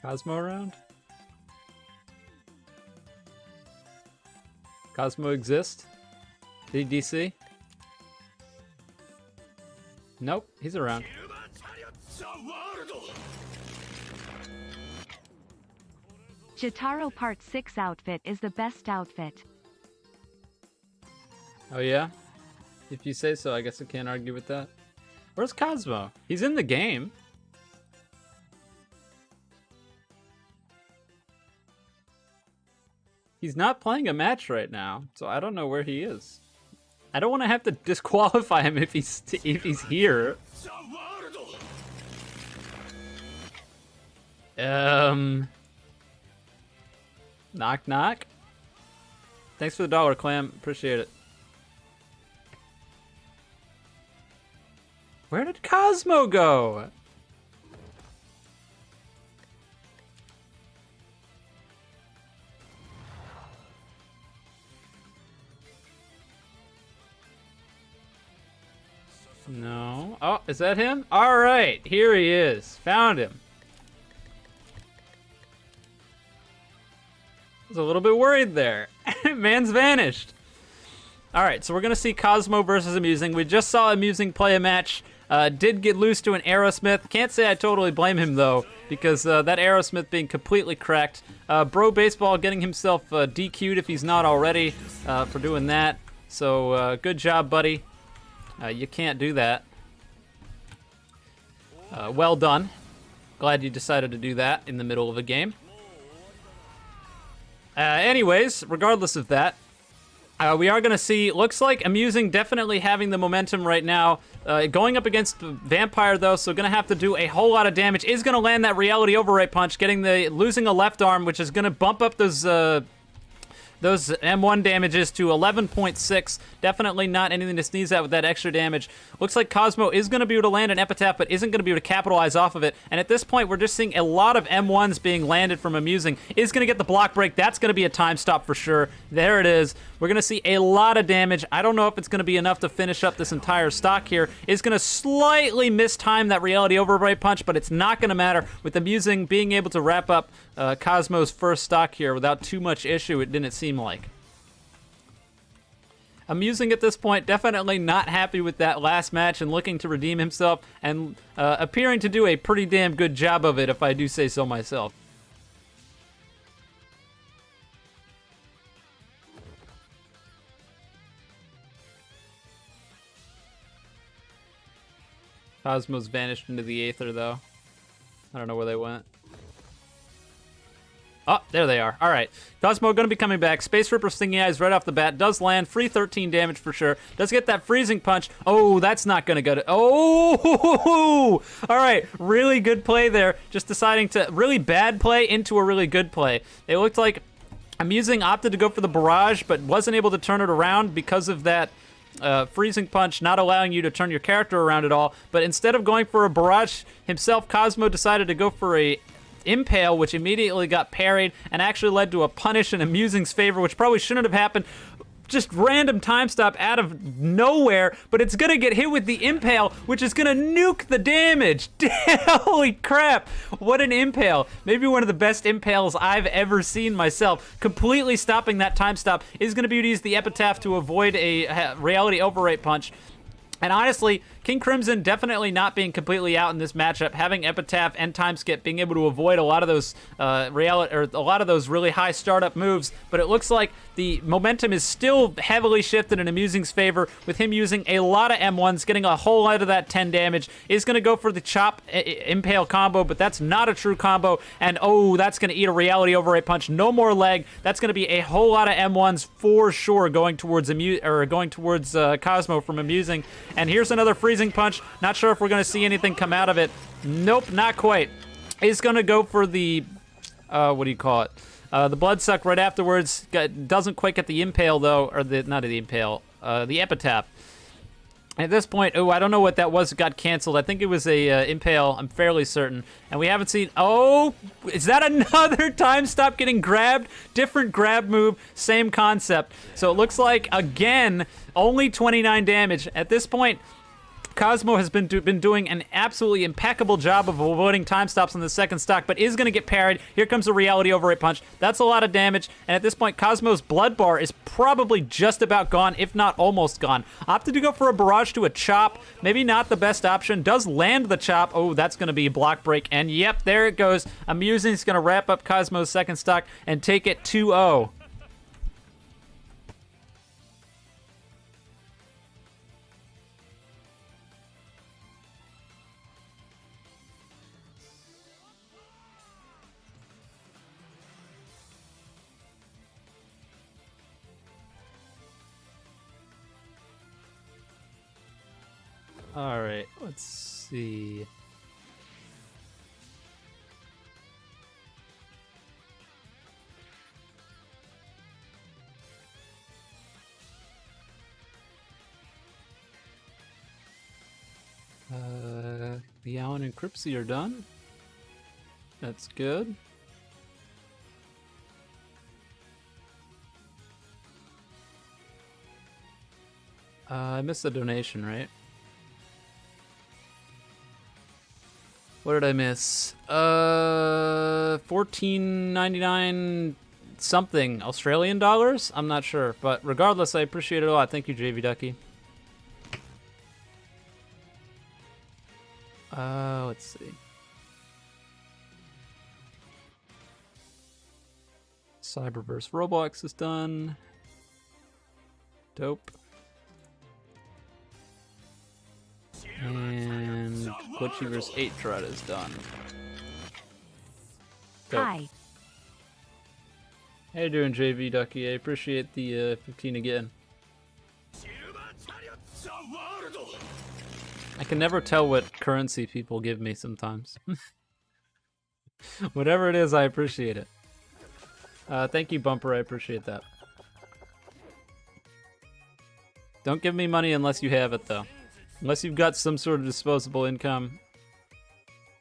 Cosmo around? Cosmo exist? Did he DC? Nope, he's around. Jotaro Part 6 outfit is the best outfit. Oh yeah? If you say so, I guess I can't argue with that. Where's Cosmo? He's in the game. He's not playing a match right now, so I don't know where he is. I don't want to have to disqualify him if he's here. Knock knock. Thanks for the $1, Clam. Appreciate it. Where did Cosmo go? No. Oh, is that him? All right, here he is. Found him. I was a little bit worried there. Man's vanished. All right, so we're going to see Cosmo versus Amusing. We just saw Amusing play a match. Did get loose to an Aerosmith. Can't say I totally blame him, though, because that Aerosmith being completely cracked. Bro Baseball getting himself DQ'd if he's not already for doing that. So good job, buddy. You can't do that. Well done. Glad you decided to do that in the middle of a game. Anyways, regardless of that, we are going to see, looks like Amusing definitely having the momentum right now. Going up against Vampire, though, so going to have to do a whole lot of damage. Is going to land that reality overrate punch, losing a left arm, which is going to bump up those M1 damages to 11.6. Definitely not anything to sneeze at with that extra damage. Looks like Cosmo is going to be able to land an Epitaph, but isn't going to be able to capitalize off of it. And at this point, we're just seeing a lot of M1s being landed from Amusing. Is going to get the block break. That's going to be a time stop for sure. There it is. We're going to see a lot of damage. I don't know if it's going to be enough to finish up this entire stock here. It's going to slightly mistime that reality override punch, but it's not going to matter. With Amusing being able to wrap up Cosmo's first stock here without too much issue, it didn't seem like. Amusing at this point, definitely not happy with that last match and looking to redeem himself and appearing to do a pretty damn good job of it, if I do say so myself. Cosmos vanished into the aether, though. I don't know where they went. Oh, there they are. All right. Cosmo going to be coming back. Space Ripper Stingy Eyes right off the bat. Does land. Free 13 damage for sure. Does get that freezing punch. Oh, that's not going to go to... Oh! All right. Really good play there. Just deciding to... Really bad play into a really good play. It looked like Amusing opted to go for the barrage, but wasn't able to turn it around because of that... freezing punch not allowing you to turn your character around at all, but instead of going for a barrage himself, Cosmo decided to go for a impale, which immediately got parried and actually led to a punish in Amusing's favor, which probably shouldn't have happened. Just random time stop out of nowhere, but it's gonna get hit with the impale, which is gonna nuke the damage. Holy crap, what an impale. Maybe one of the best impales I've ever seen myself. Completely stopping that time stop is gonna be to use the epitaph to avoid a reality overrate punch. And honestly, King Crimson definitely not being completely out in this matchup, having Epitaph and Time Skip, being able to avoid a lot of those really high startup moves. But it looks like the momentum is still heavily shifted in Amusing's favor, with him using a lot of M1s, getting a whole lot of that 10 damage. Is going to go for the chop impale combo, but that's not a true combo. And oh, that's going to eat a reality overrate punch. No more leg. That's going to be a whole lot of M1s for sure going towards Cosmo from Amusing. And here's another freezing punch. Not sure if we're going to see anything come out of it. Nope, not quite. He's going to go for the, what do you call it? The blood suck right afterwards. Doesn't quite get the impale, though, or not the impale, the epitaph. At this point, I don't know what that was. It got canceled. I think it was a impale. I'm fairly certain. And we haven't seen... Oh, is that another time stop getting grabbed? Different grab move, same concept. So it looks like, again, only 29 damage. At this point, Cosmo has been doing an absolutely impeccable job of avoiding time stops on the second stock, but is going to get parried. Here comes a reality overrate punch. That's a lot of damage, and at this point, Cosmo's blood bar is probably just about gone, if not almost gone. Opted to go for a barrage to a chop. Maybe not the best option. Does land the chop. Oh, that's going to be a block break, and yep, there it goes. Amusing's going to wrap up Cosmo's second stock and take it 2-0. All right, let's see. The Alan and Cripsy are done. That's good. I missed the donation, right? What did I miss? $14.99 something Australian dollars? I'm not sure, but regardless, I appreciate it a lot. Thank you, JV Ducky. Let's see. Cyberverse Roblox is done. Dope. And Glitchyverse 8 Trot is done. Dope. Hi. How you doing, JV Ducky? I appreciate the 15 again. I can never tell what currency people give me sometimes. Whatever it is, I appreciate it. Thank you, Bumper. I appreciate that. Don't give me money unless you have it, though. Unless you've got some sort of disposable income.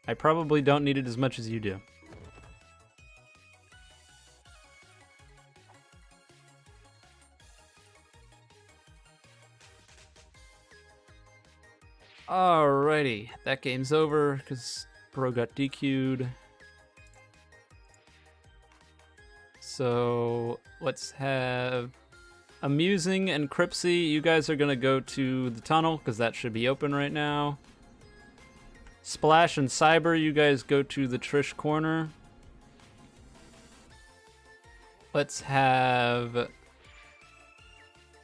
I probably don't need it as much as you do. Alrighty, that game's over because Bro got DQ'd. So let's have Amusing and Cripsy. You guys are gonna go to the tunnel because that should be open right now. Splash and Cyber, you guys go to the Trish corner. Let's have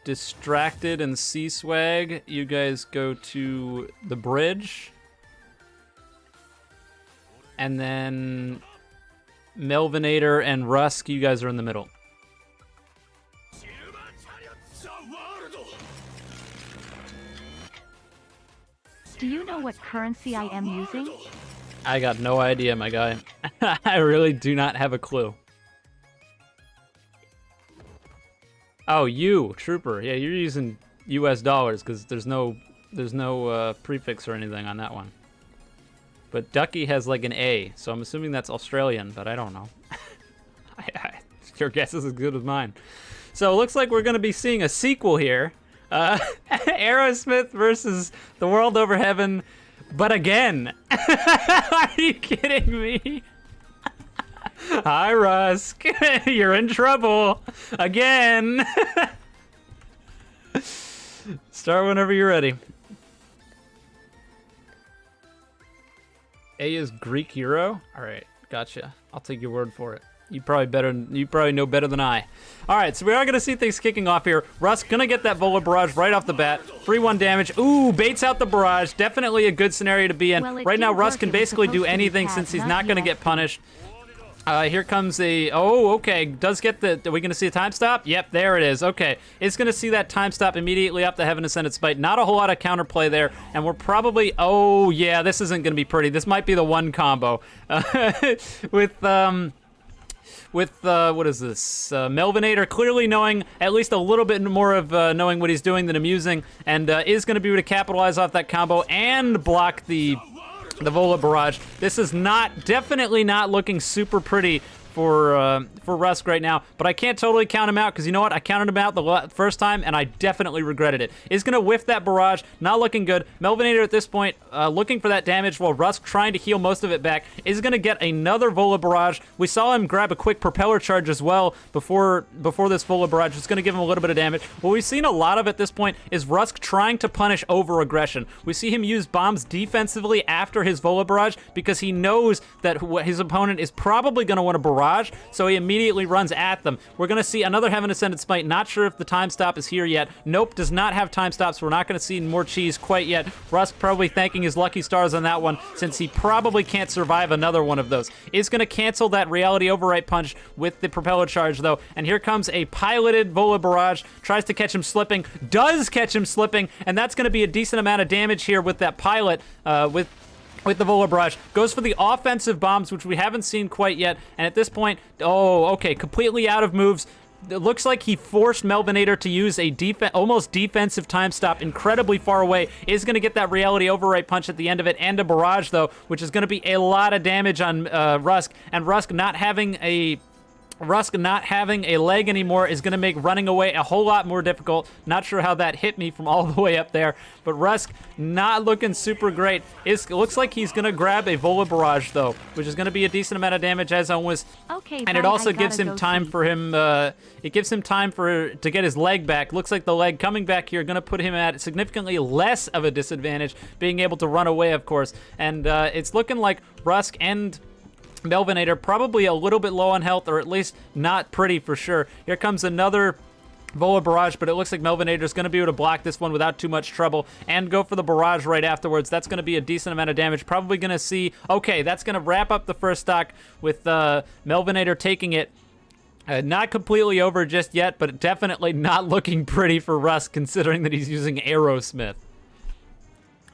Distracted and C-Swag, you guys go to the bridge. And then Melvinator and Rusk, you guys are in the middle. Do you know what currency I am using? I got no idea, my guy. I really do not have a clue. Oh, you, Trooper. Yeah, you're using US dollars because there's no prefix or anything on that one. But Ducky has like an A, so I'm assuming that's Australian, but I don't know. Your guess is as good as mine. So it looks like we're going to be seeing a sequel here. Aerosmith versus The World Over Heaven, but again. Are you kidding me? Hi, Rusk. You're in trouble. Again. Start whenever you're ready. A is Greek hero? Alright, gotcha. I'll take your word for it. You probably know better than I. Alright, so we are gonna see things kicking off here. Rusk gonna get that Vola Barrage right off the bat. 3-1 damage. Ooh, baits out the barrage. Definitely a good scenario to be in. Well, right now, Rusk can basically do anything since he's not gonna get punished. Here comes a, oh, okay, does get the, are we gonna see a time stop? Yep, there it is, okay. It's gonna see that time stop immediately up the Heaven Ascended Spite. Not a whole lot of counterplay there, and we're probably, oh yeah, this isn't gonna be pretty. This might be the one combo. With what is this? Melvinator clearly knowing at least a little bit more of knowing what he's doing than Amusing, and is gonna be able to capitalize off that combo and block the Vola Barrage. This is definitely not looking super pretty for Rusk right now, but I can't totally count him out because you know what? I counted him out the first time and I definitely regretted it. Is gonna whiff that barrage, not looking good. Melvinator at this point looking for that damage while Rusk trying to heal most of it back. Is gonna get another Vola Barrage. We saw him grab a quick propeller charge as well before this Vola Barrage. It's gonna give him a little bit of damage. What we've seen a lot of at this point is Rusk trying to punish over aggression. We see him use bombs defensively after his Vola Barrage because he knows that his opponent is probably gonna want to barrage, so he immediately runs at them. We're going to see another Heaven Ascended Smite. Not sure if the time stop is here yet. Nope, does not have time stops. We're not going to see more cheese quite yet. Rusk probably thanking his lucky stars on that one since he probably can't survive another one of those. Is going to cancel that Reality Overwrite punch with the propeller charge though, and here comes a piloted Vola Barrage. Tries to catch him slipping. Does catch him slipping, and that's going to be a decent amount of damage here with that pilot with the Vola Barrage. Goes for the offensive bombs, which we haven't seen quite yet. And at this point, oh, okay, completely out of moves. It looks like he forced Melvinator to use a almost defensive time stop incredibly far away. Is going to get that Reality Overwrite punch at the end of it, and a barrage, though, which is going to be a lot of damage on Rusk. And Rusk not having a leg anymore is going to make running away a whole lot more difficult. Not sure how that hit me from all the way up there, but Rusk not looking super great. It looks like he's going to grab a Vola Barrage, though, which is going to be a decent amount of damage as always. Okay, and it also gives him time for him, it gives him time to get his leg back. Looks like the leg coming back here going to put him at significantly less of a disadvantage, being able to run away, of course. And it's looking like Rusk and Melvinator probably a little bit low on health, or at least not pretty for sure. Here comes another Vola Barrage, but it looks like Melvinator's going to be able to block this one without too much trouble and go for the barrage right afterwards. That's going to be a decent amount of damage. Probably going to see, okay, that's going to wrap up the first stock with Melvinator taking it. Not completely over just yet, but definitely not looking pretty for Rusk considering that he's using Aerosmith.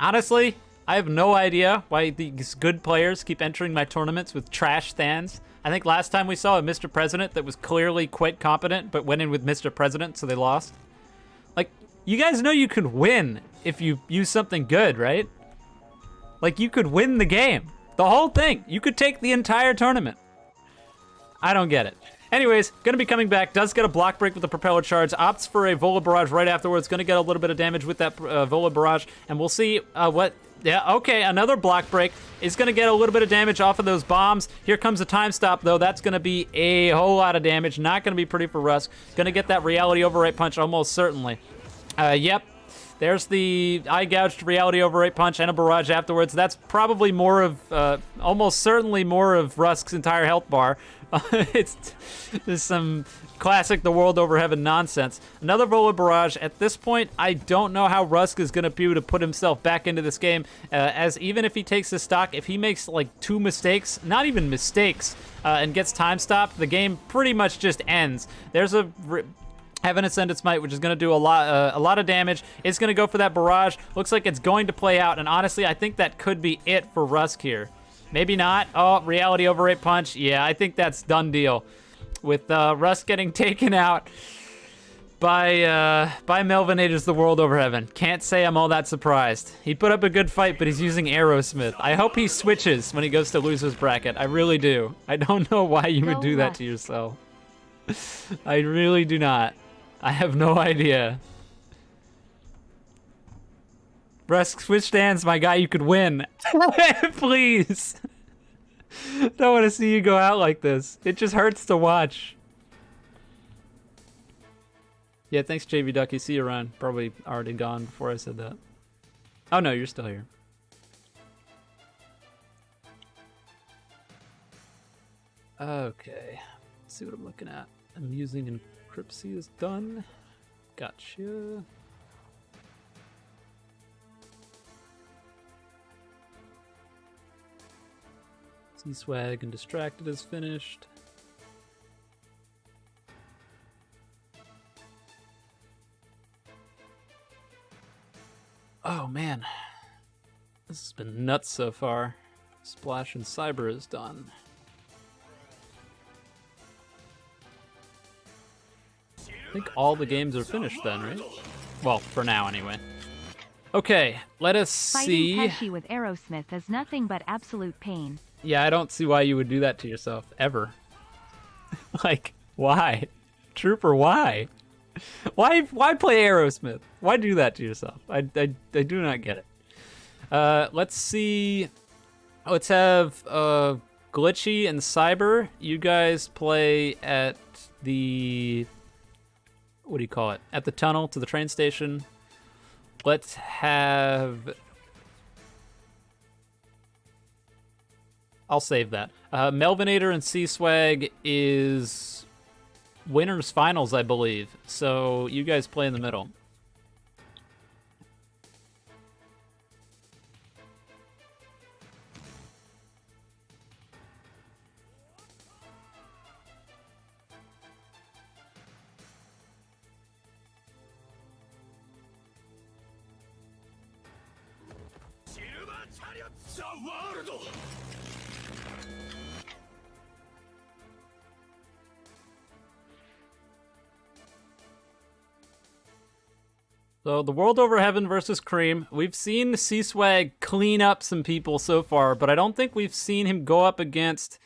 Honestly, I have no idea why these good players keep entering my tournaments with trash stands. I think last time we saw a Mr. President that was clearly quite competent, but went in with Mr. President, so they lost. Like, you guys know you could win if you use something good, right? Like, you could win the game. The whole thing. You could take the entire tournament. I don't get it. Anyways, gonna be coming back. Does get a block break with the propeller charge. Opts for a Vola Barrage right afterwards. Gonna get a little bit of damage with that Vola Barrage, and we'll see what. Yeah, okay, another block break is gonna get a little bit of damage off of those bombs. Here comes a time stop though. That's gonna be a whole lot of damage. Not gonna be pretty for Rusk. Gonna get that reality overwrite punch almost certainly. Yep. There's the eye gouged reality overwrite punch and a barrage afterwards. That's probably more of, almost certainly more of Rusk's entire health bar. It's some classic the world over heaven nonsense. Another Vola barrage. At this point, I don't know how Rusk is going to be able to put himself back into this game, as even if he takes his stock, if he makes like 2 mistakes, not even mistakes, and gets time stopped, the game pretty much just ends. There's a Heaven Ascended Might, which is going to do a lot of damage. It's going to go for that barrage. Looks like it's going to play out, and honestly, I think that could be it for Rusk here. Maybe not. Oh, reality overwrite punch. Yeah, I think that's done deal. With Rusk getting taken out by Melvinator's The World Over Heaven. Can't say I'm all that surprised. He put up a good fight, but he's using Aerosmith. I hope he switches when he goes to loser's bracket. I really do. I don't know why you would do that to yourself. I really do not. I have no idea. Rusk, switch stands, my guy. You could win. Please. Don't want to see you go out like this. It just hurts to watch. Yeah, thanks, JV Ducky. See you around. Probably already gone before I said that. Oh, no, you're still here. Okay. Let's see what I'm looking at. I'm using Encrypsy is done. Gotcha. C-Swag and Distracted is finished. Oh man, this has been nuts so far. Splash and Cyber is done. I think all the games are finished then, right? Well, for now anyway. Okay, let us see. Fighting Pesci with Aerosmith is nothing but absolute pain. Yeah, I don't see why you would do that to yourself, ever. Like, why? Trooper, why? Why play Aerosmith? Why do that to yourself? I do not get it. Let's see. Let's have Glitchy and Cyber. You guys play at the... What do you call it? At the tunnel to the train station. Let's have... I'll save that. Melvinator and C-Swag is winners finals, I believe. So you guys play in the middle. So the World Over Heaven versus Cream. We've seen C-Swag clean up some people so far, but I don't think we've seen him go up against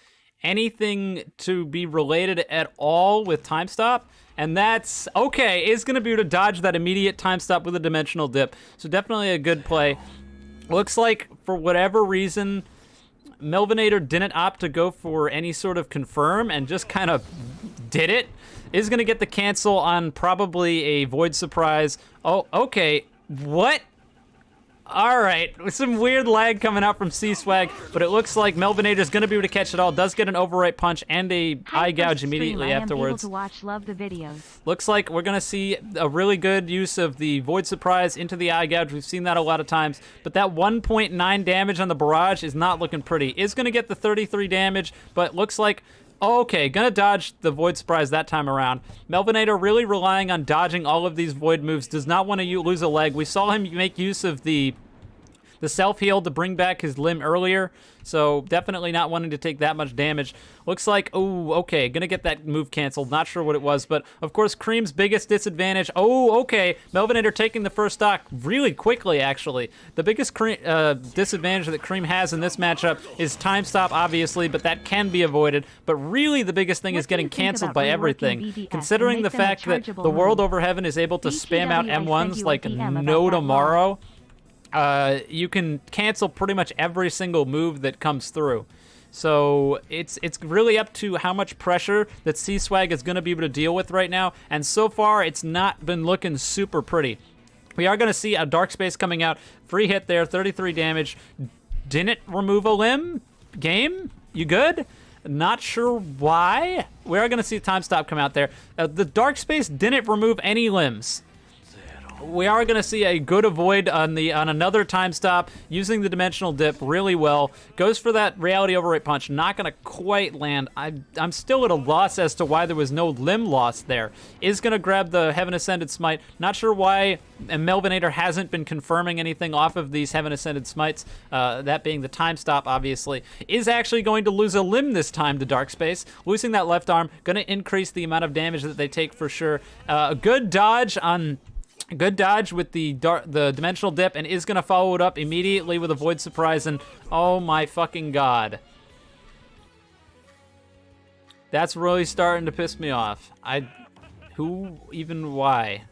anything to be related at all with time stop. And that's okay. Is going to be able to dodge that immediate time stop with a dimensional dip. So definitely a good play. Looks like for whatever reason, Melvinator didn't opt to go for any sort of confirm and just kind of did it. Is going to get the cancel on probably a Void Surprise. Oh, okay. What? All right. With some weird lag coming out from C-Swag, but it looks like Melvinator's going to be able to catch it all. Does get an overwrite punch and a eye gouge immediately afterwards. I am able to watch, love the videos. Looks like we're going to see a really good use of the Void Surprise into the eye gouge. We've seen that a lot of times, but that 1.9 damage on the barrage is not looking pretty. Is going to get the 33 damage, but looks like... Okay, gonna dodge the Void Surprise that time around. Melvinator really relying on dodging all of these Void moves. Does not want to lose a leg. We saw him make use of the the self-heal to bring back his limb earlier, so definitely not wanting to take that much damage. Looks like, oh, okay, gonna get that move canceled. Not sure what it was, but of course, Cream's biggest disadvantage. Oh, okay, Melvinator taking the first stock really quickly, actually. The biggest disadvantage that Cream has in this matchup is time stop, obviously, but that can be avoided. But really, the biggest thing is getting canceled by everything. Considering the fact that the World Over Heaven is able to spam out M1s like no tomorrow, you can cancel pretty much every single move that comes through. So it's really up to how much pressure that C-Swag is going to be able to deal with right now, and so far it's not been looking super pretty. We are going to see a Dark Space coming out. Free hit there, 33 damage. Didn't remove a limb? Game? You good? Not sure why. We are going to see time stop come out there. The Dark Space didn't remove any limbs. We are going to see a good avoid on another time stop using the dimensional dip really well. Goes for that reality overwrite punch. Not going to quite land. I'm still at a loss as to why there was no limb loss there. Is going to grab the Heaven Ascended Smite. Not sure why Melvinator hasn't been confirming anything off of these Heaven Ascended Smites. That being the time stop, obviously. Is actually going to lose a limb this time to Dark Space. Losing that left arm. Going to increase the amount of damage that they take for sure. A good dodge with the dimensional dip, and is going to follow it up immediately with a Void Surprise, and oh my fucking god. That's really starting to piss me off. Who, even why?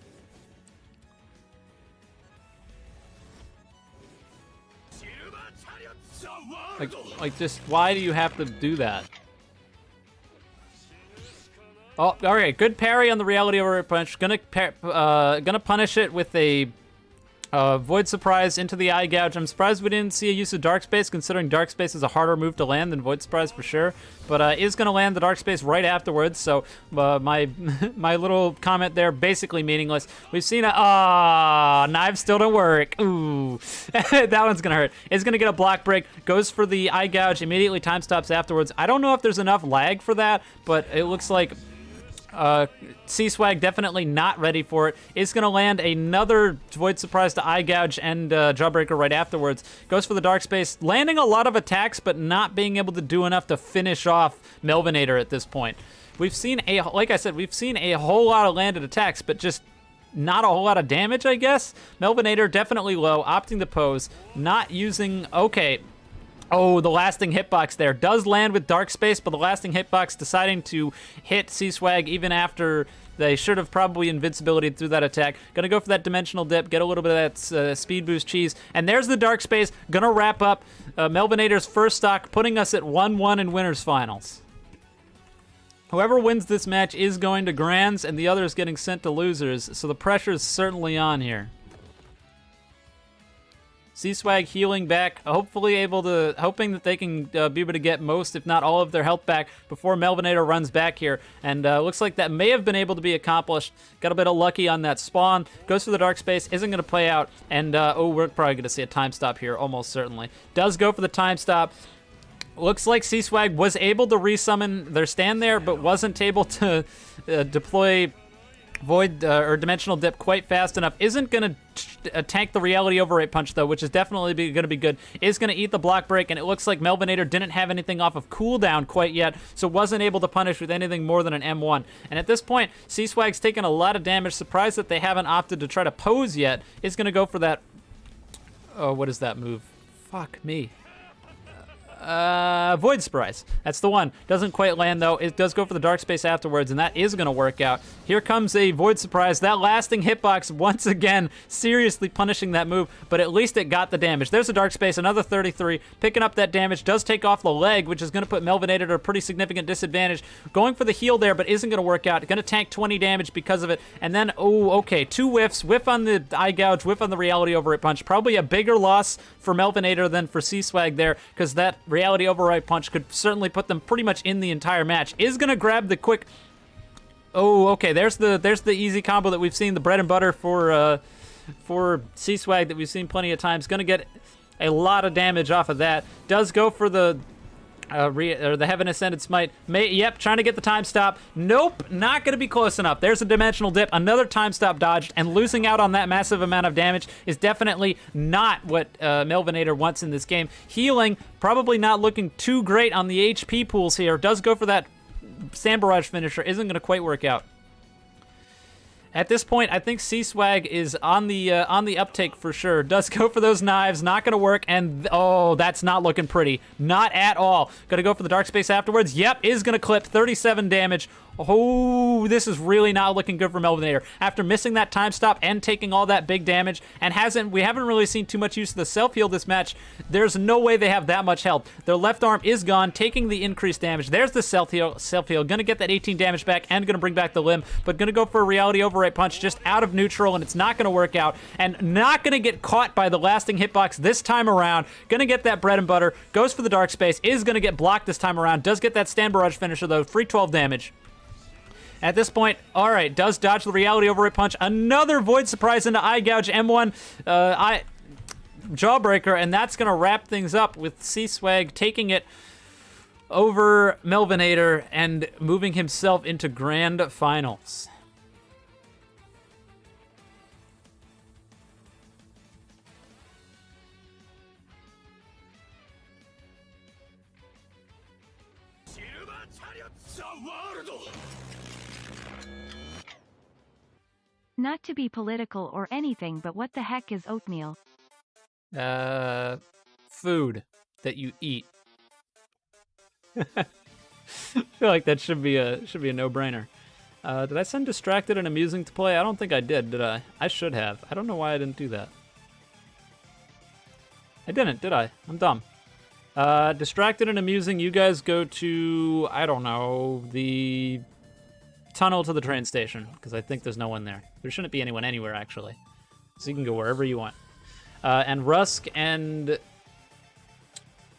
Like just, why do you have to do that? Oh, all right, good parry on the reality overwrite punch. Gonna punish it with a Void Surprise into the eye gouge. I'm surprised we didn't see a use of Dark Space, considering Dark Space is a harder move to land than Void Surprise for sure. But is gonna land the Dark Space right afterwards. So my my little comment there basically meaningless. We've seen knives still don't work. Ooh, that one's gonna hurt. It's gonna get a block break. Goes for the eye gouge. Immediately time stops afterwards. I don't know if there's enough lag for that, but it looks like C-Swag definitely not ready for it. Is going to land another Void Surprise to eye gouge and Jawbreaker right afterwards. Goes for the Dark Space, landing a lot of attacks, but not being able to do enough to finish off Melvinator at this point. We've seen like I said, we've seen a whole lot of landed attacks, but just not a whole lot of damage, I guess. Melvinator definitely low, opting to pose, not using, okay. Oh, the lasting hitbox there does land with Dark Space, but the lasting hitbox deciding to hit C-Swag even after they should have probably invincibility through that attack. Gonna go for that dimensional dip, get a little bit of that speed boost cheese, and there's the Dark Space. Gonna wrap up Melvinator's first stock, putting us at 1-1 in winners finals. Whoever wins this match is going to grands, and the other is getting sent to losers, so the pressure is certainly on here. C-Swag healing back, hoping that they can be able to get most, if not all, of their health back before Melvinator runs back here. And looks like that may have been able to be accomplished. Got a bit of lucky on that spawn. Goes for the Dark Space, isn't going to play out. And, we're probably going to see a time stop here, almost certainly. Does go for the time stop. Looks like C-Swag was able to resummon their stand there, but wasn't able to deploy Void or Dimensional Dip quite fast enough. Isn't going to tank the Reality Overwrite Punch, though, which is definitely going to be good. Is going to eat the block break, and it looks like Melvinator didn't have anything off of cooldown quite yet, so wasn't able to punish with anything more than an M1. And at this point, C-Swag's taken a lot of damage. Surprised that they haven't opted to try to pose yet. Is going to go for that... Oh, what is that move? Fuck me. Void Surprise. That's the one. Doesn't quite land, though. It does go for the Dark Space afterwards, and that is going to work out. Here comes a Void Surprise. That lasting hitbox, once again, seriously punishing that move, but at least it got the damage. There's a Dark Space, another 33. Picking up that damage. Does take off the leg, which is going to put Melvinator at a pretty significant disadvantage. Going for the heal there, but isn't going to work out. Going to tank 20 damage because of it. And then, oh, okay, 2 whiffs. Whiff on the eye gouge, whiff on the Reality Overwrite Punch. Probably a bigger loss for Melvinator than for C-Swag there, because that Reality Override Punch could certainly put them pretty much in the entire match. Is going to grab the quick... Oh, okay, there's the easy combo that we've seen, the bread and butter for C-Swag that we've seen plenty of times. Going to get a lot of damage off of that. Does go for the Or the Heaven Ascended Smite. Yep, trying to get the time stop. Nope, not going to be close enough. There's a dimensional dip. Another time stop dodged, and losing out on that massive amount of damage is definitely not what Melvinator wants in this game. Healing, probably not looking too great on the HP pools here. Does go for that Sand Barrage finisher. Isn't going to quite work out. At this point, I think C-Swag is on the uptake for sure. Does go for those knives, not gonna work, and oh, that's not looking pretty. Not at all. Gonna go for the Dark Space afterwards. Yep, is gonna clip 37 damage. Oh, this is really not looking good for Melvinator. After missing that time stop and taking all that big damage, and we haven't really seen too much use of the self-heal this match, there's no way they have that much health. Their left arm is gone, taking the increased damage. There's the self-heal. Gonna get that 18 damage back and gonna bring back the limb, but gonna go for a reality override punch just out of neutral, and it's not gonna work out, and not gonna get caught by the lasting hitbox this time around. Gonna get that bread and butter, goes for the Dark Space, is gonna get blocked this time around, does get that Stand Barrage finisher though, free 12 damage. At this point, all right, does dodge the reality override punch. Another Void Surprise into Eye Gouge M1 Jawbreaker, and that's going to wrap things up with C-Swag taking it over Melvinator and moving himself into Grand Finals. Not to be political or anything, but what the heck is oatmeal? Food that you eat. I feel like that should be a no-brainer. Did I send Distracted and Amusing to play? I don't think I did I? I should have. I don't know why I didn't do that. I didn't, did I? I'm dumb. Distracted and Amusing, you guys go to, I don't know, the tunnel to the train station, because I think there's no one there. There shouldn't be anyone anywhere, actually. So you can go wherever you want. And Rusk and...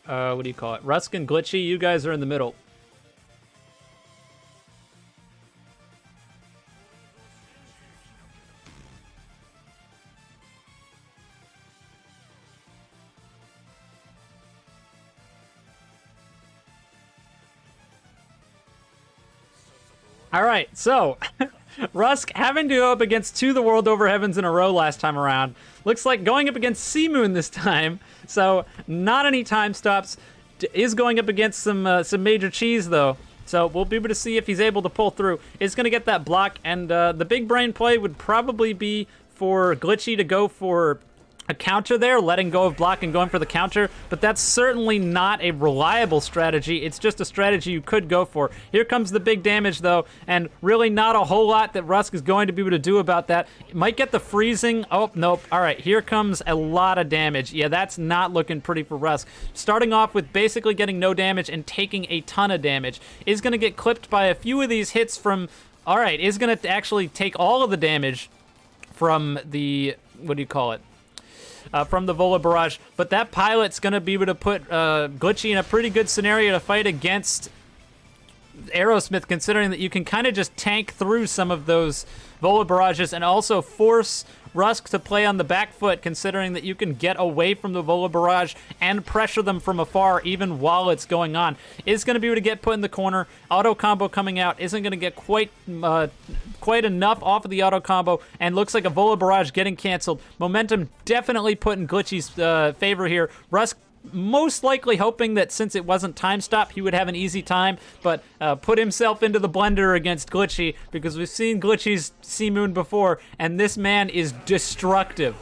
what do you call it? Rusk and Glitchy, you guys are in the middle. All right, so Rusk having to go up against the World Over Heavens in a row last time around. Looks like going up against Seamoon this time, so not any time stops. Is going up against some major cheese, though. So we'll be able to see if he's able to pull through. Is going to get that block, and the big brain play would probably be for Glitchy to go for a counter there, letting go of block and going for the counter, but that's certainly not a reliable strategy. It's just a strategy you could go for. Here comes the big damage, though, and really not a whole lot that Rusk is going to be able to do about that. Might get the freezing. Oh, nope. All right, here comes a lot of damage. Yeah, that's not looking pretty for Rusk. Starting off with basically getting no damage and taking a ton of damage. Is going to get clipped by a few of these hits from... All right, is going to actually take all of the damage from the... What do you call it? From the Vola Barrage, but that pilot's going to be able to put Glitchy in a pretty good scenario to fight against Aerosmith, considering that you can kind of just tank through some of those Vola Barrages and also force Rusk to play on the back foot, considering that you can get away from the Vola Barrage and pressure them from afar even while it's going on. Is going to be able to get put in the corner. Auto combo coming out. Isn't going to get quite enough off of the auto combo, and looks like a Vola Barrage getting canceled. Momentum definitely put in Glitchy's favor here. Rusk most likely hoping that since it wasn't time stop, he would have an easy time, but put himself into the blender against Glitchy, because we've seen Glitchy's Seamoon before, and this man is destructive.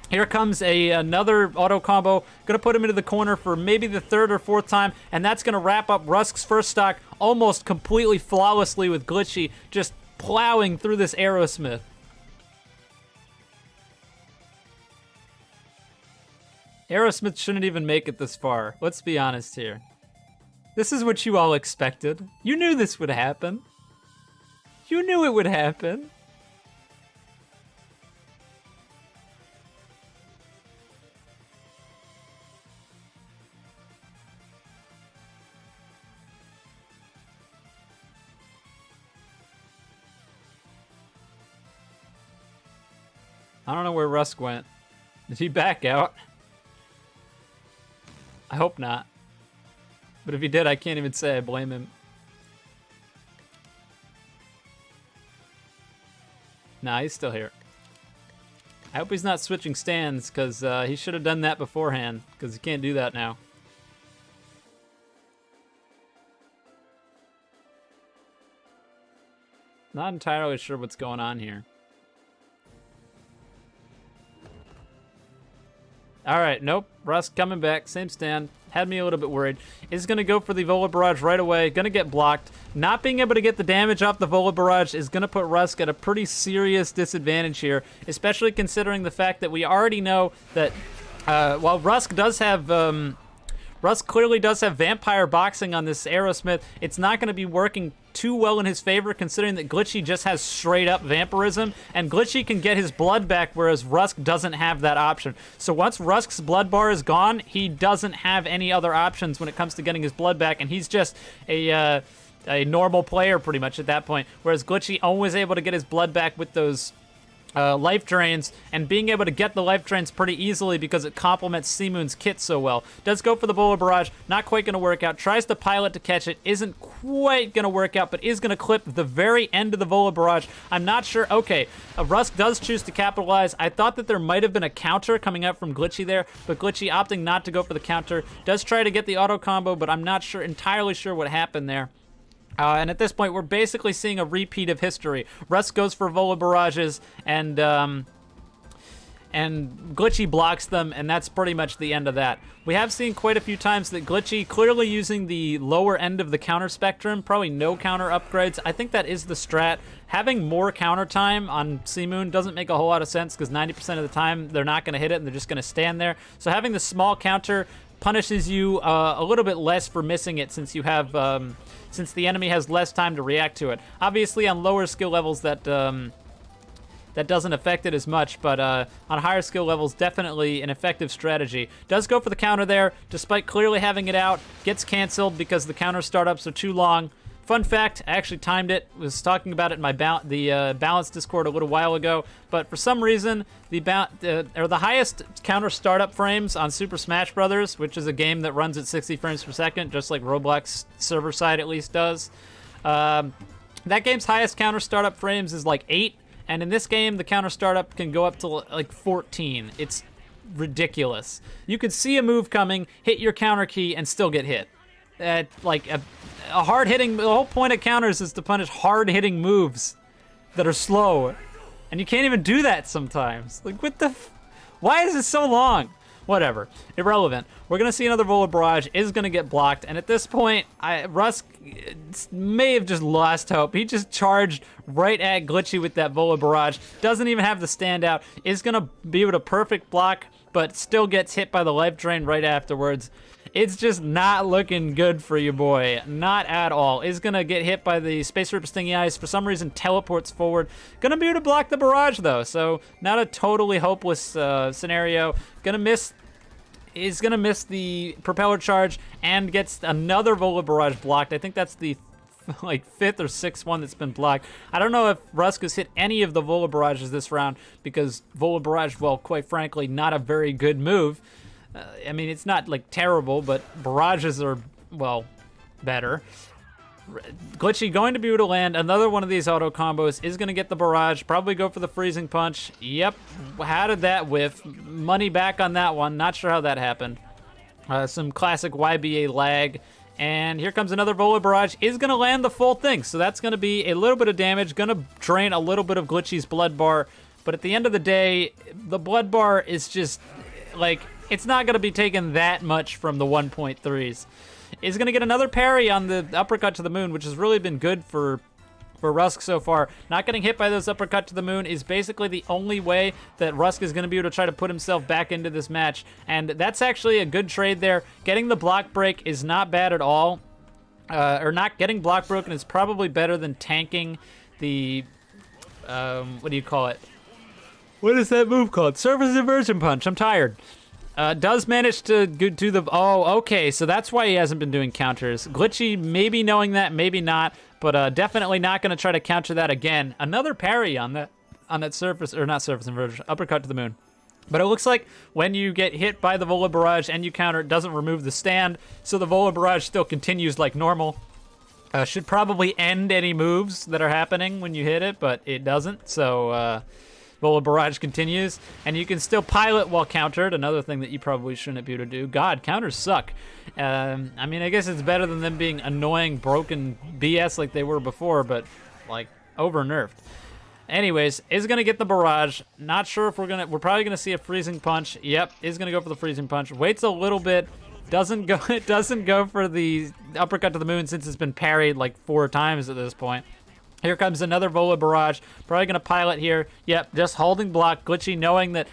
Here comes another auto combo, gonna put him into the corner for maybe the third or fourth time, and that's gonna wrap up Rusk's first stock almost completely flawlessly with Glitchy just plowing through this Aerosmith. Aerosmith shouldn't even make it this far. Let's be honest here. This is what you all expected. You knew this would happen. You knew it would happen. I don't know where Rusk went. Did he back out? I hope not. But if he did, I can't even say I blame him. Nah, he's still here. I hope he's not switching stands, because he should have done that beforehand, because he can't do that now. Not entirely sure what's going on here. All right, nope. Rusk coming back, same stand. Had me a little bit worried. Is going to go for the Vola Barrage right away. Going to get blocked. Not being able to get the damage off the Vola Barrage is going to put Rusk at a pretty serious disadvantage here, especially considering the fact that we already know that while Rusk does have... Rusk clearly does have vampire boxing on this Aerosmith. It's not going to be working too well in his favor, considering that Glitchy just has straight up vampirism, and Glitchy can get his blood back, whereas Rusk doesn't have that option. So once Rusk's blood bar is gone, he doesn't have any other options when it comes to getting his blood back, and he's just a normal player pretty much at that point, whereas Glitchy always able to get his blood back with those life drains, and being able to get the life drains pretty easily because it complements Seamoon's kit so well. Does go for the Vola Barrage, not quite going to work out. Tries to pilot to catch it, isn't quite going to work out, but is going to clip the very end of the Vola Barrage. I'm not sure. Okay, Rusk does choose to capitalize. I thought that there might have been a counter coming out from Glitchy there, but Glitchy opting not to go for the counter. Does try to get the auto combo, but I'm not entirely sure what happened there. And at this point, we're basically seeing a repeat of history. Rusk goes for Vola Barrages, and Glitchy blocks them, and that's pretty much the end of that. We have seen quite a few times that Glitchy clearly using the lower end of the counter spectrum, probably no counter upgrades. I think that is the strat. Having more counter time on Seamoon doesn't make a whole lot of sense, because 90% of the time they're not going to hit it, and they're just going to stand there. So having the small counter punishes you a little bit less for missing it, since you have... since the enemy has less time to react to it. Obviously, on lower skill levels, that doesn't affect it as much, but on higher skill levels, definitely an effective strategy. Does go for the counter there, despite clearly having it out. Gets canceled because the counter startups are too long. Fun fact, I actually timed it. Was talking about it in my Balance Discord a little while ago, but for some reason, the highest counter startup frames on Super Smash Bros., which is a game that runs at 60 frames per second, just like Roblox server side at least does. That game's highest counter startup frames is like 8, and in this game, the counter startup can go up to like 14. It's ridiculous. You could see a move coming, hit your counter key, and still get hit. Like a hard-hitting... The whole point of counters is to punish hard-hitting moves that are slow. And you can't even do that sometimes. Like, what the... Why is it so long? Whatever. Irrelevant. We're going to see another Vola Barrage. Is going to get blocked. And at this point, Rusk may have just lost hope. He just charged right at Glitchy with that Vola Barrage. Doesn't even have the standout. Is going to be able to perfect block, but still gets hit by the life drain right afterwards. It's just not looking good for you, boy. Not at all. Is going to get hit by the Space Ripper Stingy Eyes. For some reason, teleports forward. Going to be able to block the barrage, though. So, not a totally hopeless scenario. Going to miss... Is going to miss the propeller charge and gets another Vola Barrage blocked. I think that's the like 5th or 6th one that's been blocked. I don't know if Rusk has hit any of the Vola Barrages this round, because Vola Barrage, well, quite frankly, not a very good move. I mean, it's not, like, terrible, but barrages are, well, better. Glitchy going to be able to land another one of these auto combos. Is going to get the barrage. Probably go for the freezing punch. Yep. How did that whiff? Money back on that one. Not sure how that happened. Some classic YBA lag. And here comes another Vola Barrage. Is going to land the full thing. So that's going to be a little bit of damage. Going to drain a little bit of Glitchy's blood bar. But at the end of the day, the blood bar is just, like... It's not going to be taking that much from the 1.3s. Is going to get another parry on the uppercut to the moon, which has really been good for Rusk so far. Not getting hit by those uppercut to the moon is basically the only way that Rusk is going to be able to try to put himself back into this match. And that's actually a good trade there. Getting the block break is not bad at all. Or not getting block broken is probably better than tanking the... what do you call it? What is that move called? Surface Inversion Punch. I'm tired. Does manage to do the... Oh, okay, so that's why he hasn't been doing counters. Glitchy maybe knowing that, maybe not, but definitely not going to try to counter that again. Another parry on that surface... Or not surface inversion, uppercut to the moon. But it looks like when you get hit by the Vola Barrage and you counter, it doesn't remove the stand, so the Vola Barrage still continues like normal. Should probably end any moves that are happening when you hit it, but it doesn't, so Vola Barrage continues, and you can still pilot while countered, another thing that you probably shouldn't be able to do. God, counters suck. I mean, I guess it's better than them being annoying, broken BS like they were before, but, like, over-nerfed. Anyways, is going to get the barrage. Not sure if we're probably going to see a freezing punch. Yep, is going to go for the freezing punch. Waits a little bit. Doesn't go for the uppercut to the moon since it's been parried like 4 times at this point. Here comes another Vola Barrage. Probably going to pilot here. Yep, just holding block. Glitchy knowing that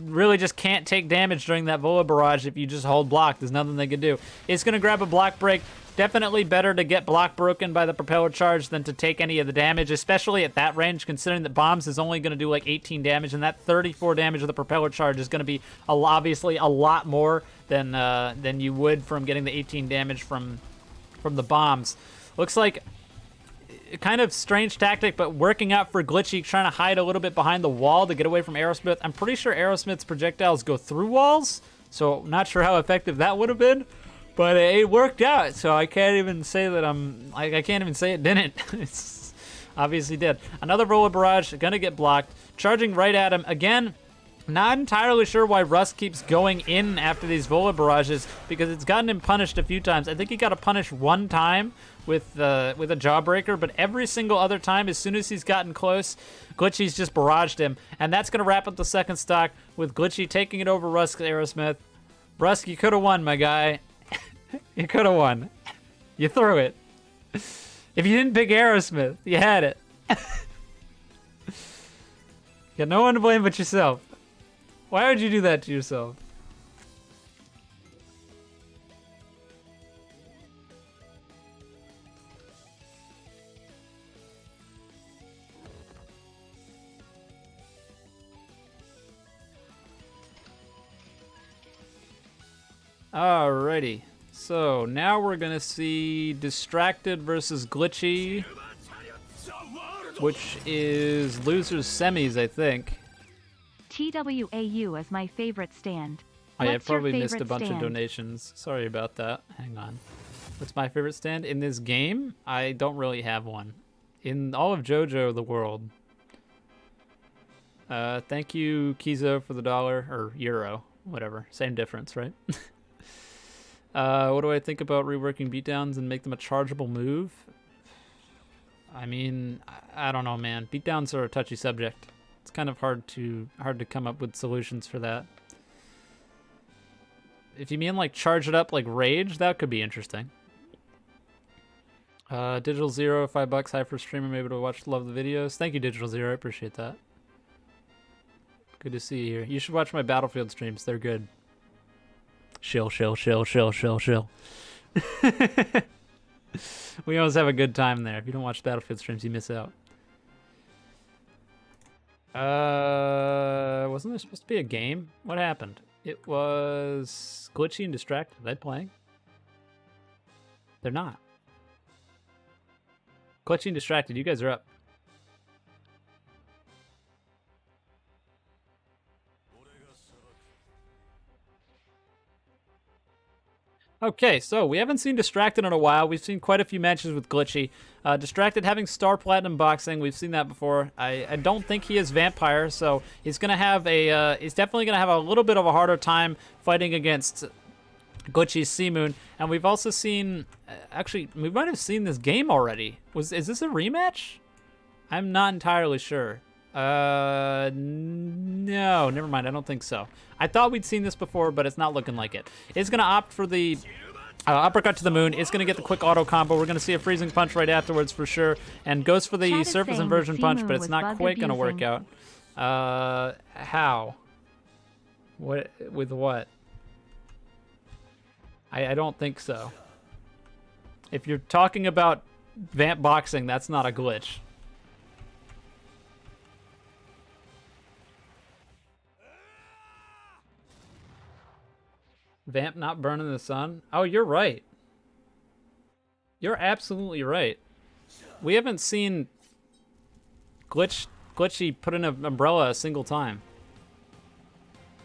really just can't take damage during that Vola Barrage if you just hold block. There's nothing they can do. It's going to grab a block break. Definitely better to get block broken by the propeller charge than to take any of the damage, especially at that range, considering that bombs is only going to do like 18 damage, and that 34 damage of the propeller charge is going to be obviously a lot more than you would from getting the 18 damage from the bombs. Looks like kind of strange tactic, but working out for Glitchy, trying to hide a little bit behind the wall to get away from Aerosmith. I'm pretty sure Aerosmith's projectiles go through walls, so not sure how effective that would have been, but it worked out, so I can't even say that I can't even say it didn't. It's obviously did. Another Vola Barrage, gonna get blocked. Charging right at him. Again, not entirely sure why Russ keeps going in after these Vola Barrages, because it's gotten him punished a few times. I think he got a punish one time with a Jawbreaker, but every single other time, as soon as he's gotten close, Glitchy's just barraged him. And that's going to wrap up the second stock with Glitchy taking it over Rusk Aerosmith. Rusk, you could have won, my guy. You could have won. You threw it. If you didn't pick Aerosmith, you had it. Got no one to blame but yourself. Why would you do that to yourself? Alrighty, so now we're gonna see Distracted versus Glitchy, which is losers semis, I think. TWAU is my favorite stand. Oh yeah, I What's your probably missed a favorite bunch of stand? donations. Sorry about that. Hang on. What's my favorite stand in this game? I don't really have one. In all of JoJo the world. Thank you, Kizo, for the $1 or euro, whatever. Same difference, right? What do I think about reworking beatdowns and make them a chargeable move? I mean, I don't know, man. Beatdowns are a touchy subject. It's kind of hard to come up with solutions for that. If you mean like charge it up like Rage, that could be interesting. Digital Zero, $5. Hi for stream. I'm able to watch, love the videos. Thank you, Digital Zero. I appreciate that. Good to see you here. You should watch my Battlefield streams. They're good. Shill. We always have a good time there. If you don't watch Battlefield streams, you miss out. Wasn't there supposed to be a game? What happened? It was Glitchy and Distracted. Are they playing? They're not. Glitchy and Distracted, you guys are up. Okay, so we haven't seen Distracted in a while. We've seen quite a few matches with Glitchy. Distracted having Star Platinum boxing. We've seen that before. I don't think he is Vampire, so he's gonna have he's definitely gonna have a little bit of a harder time fighting against Glitchy's Seamoon. And we've also seen, actually, we might have seen this game already. Is this a rematch? I'm not entirely sure. No, never mind. I don't think so. I thought we'd seen this before, but it's not looking like it. It's going to opt for the uppercut to the moon. It's going to get the quick auto combo. We're going to see a freezing punch right afterwards for sure. And goes for the surface inversion punch, but it's not quite going to work out. How? What? With what? I don't think so. If you're talking about Vamp boxing, that's not a glitch. Vamp not burning the sun? Oh, you're right. You're absolutely right. We haven't seen Glitchy put in an umbrella a single time.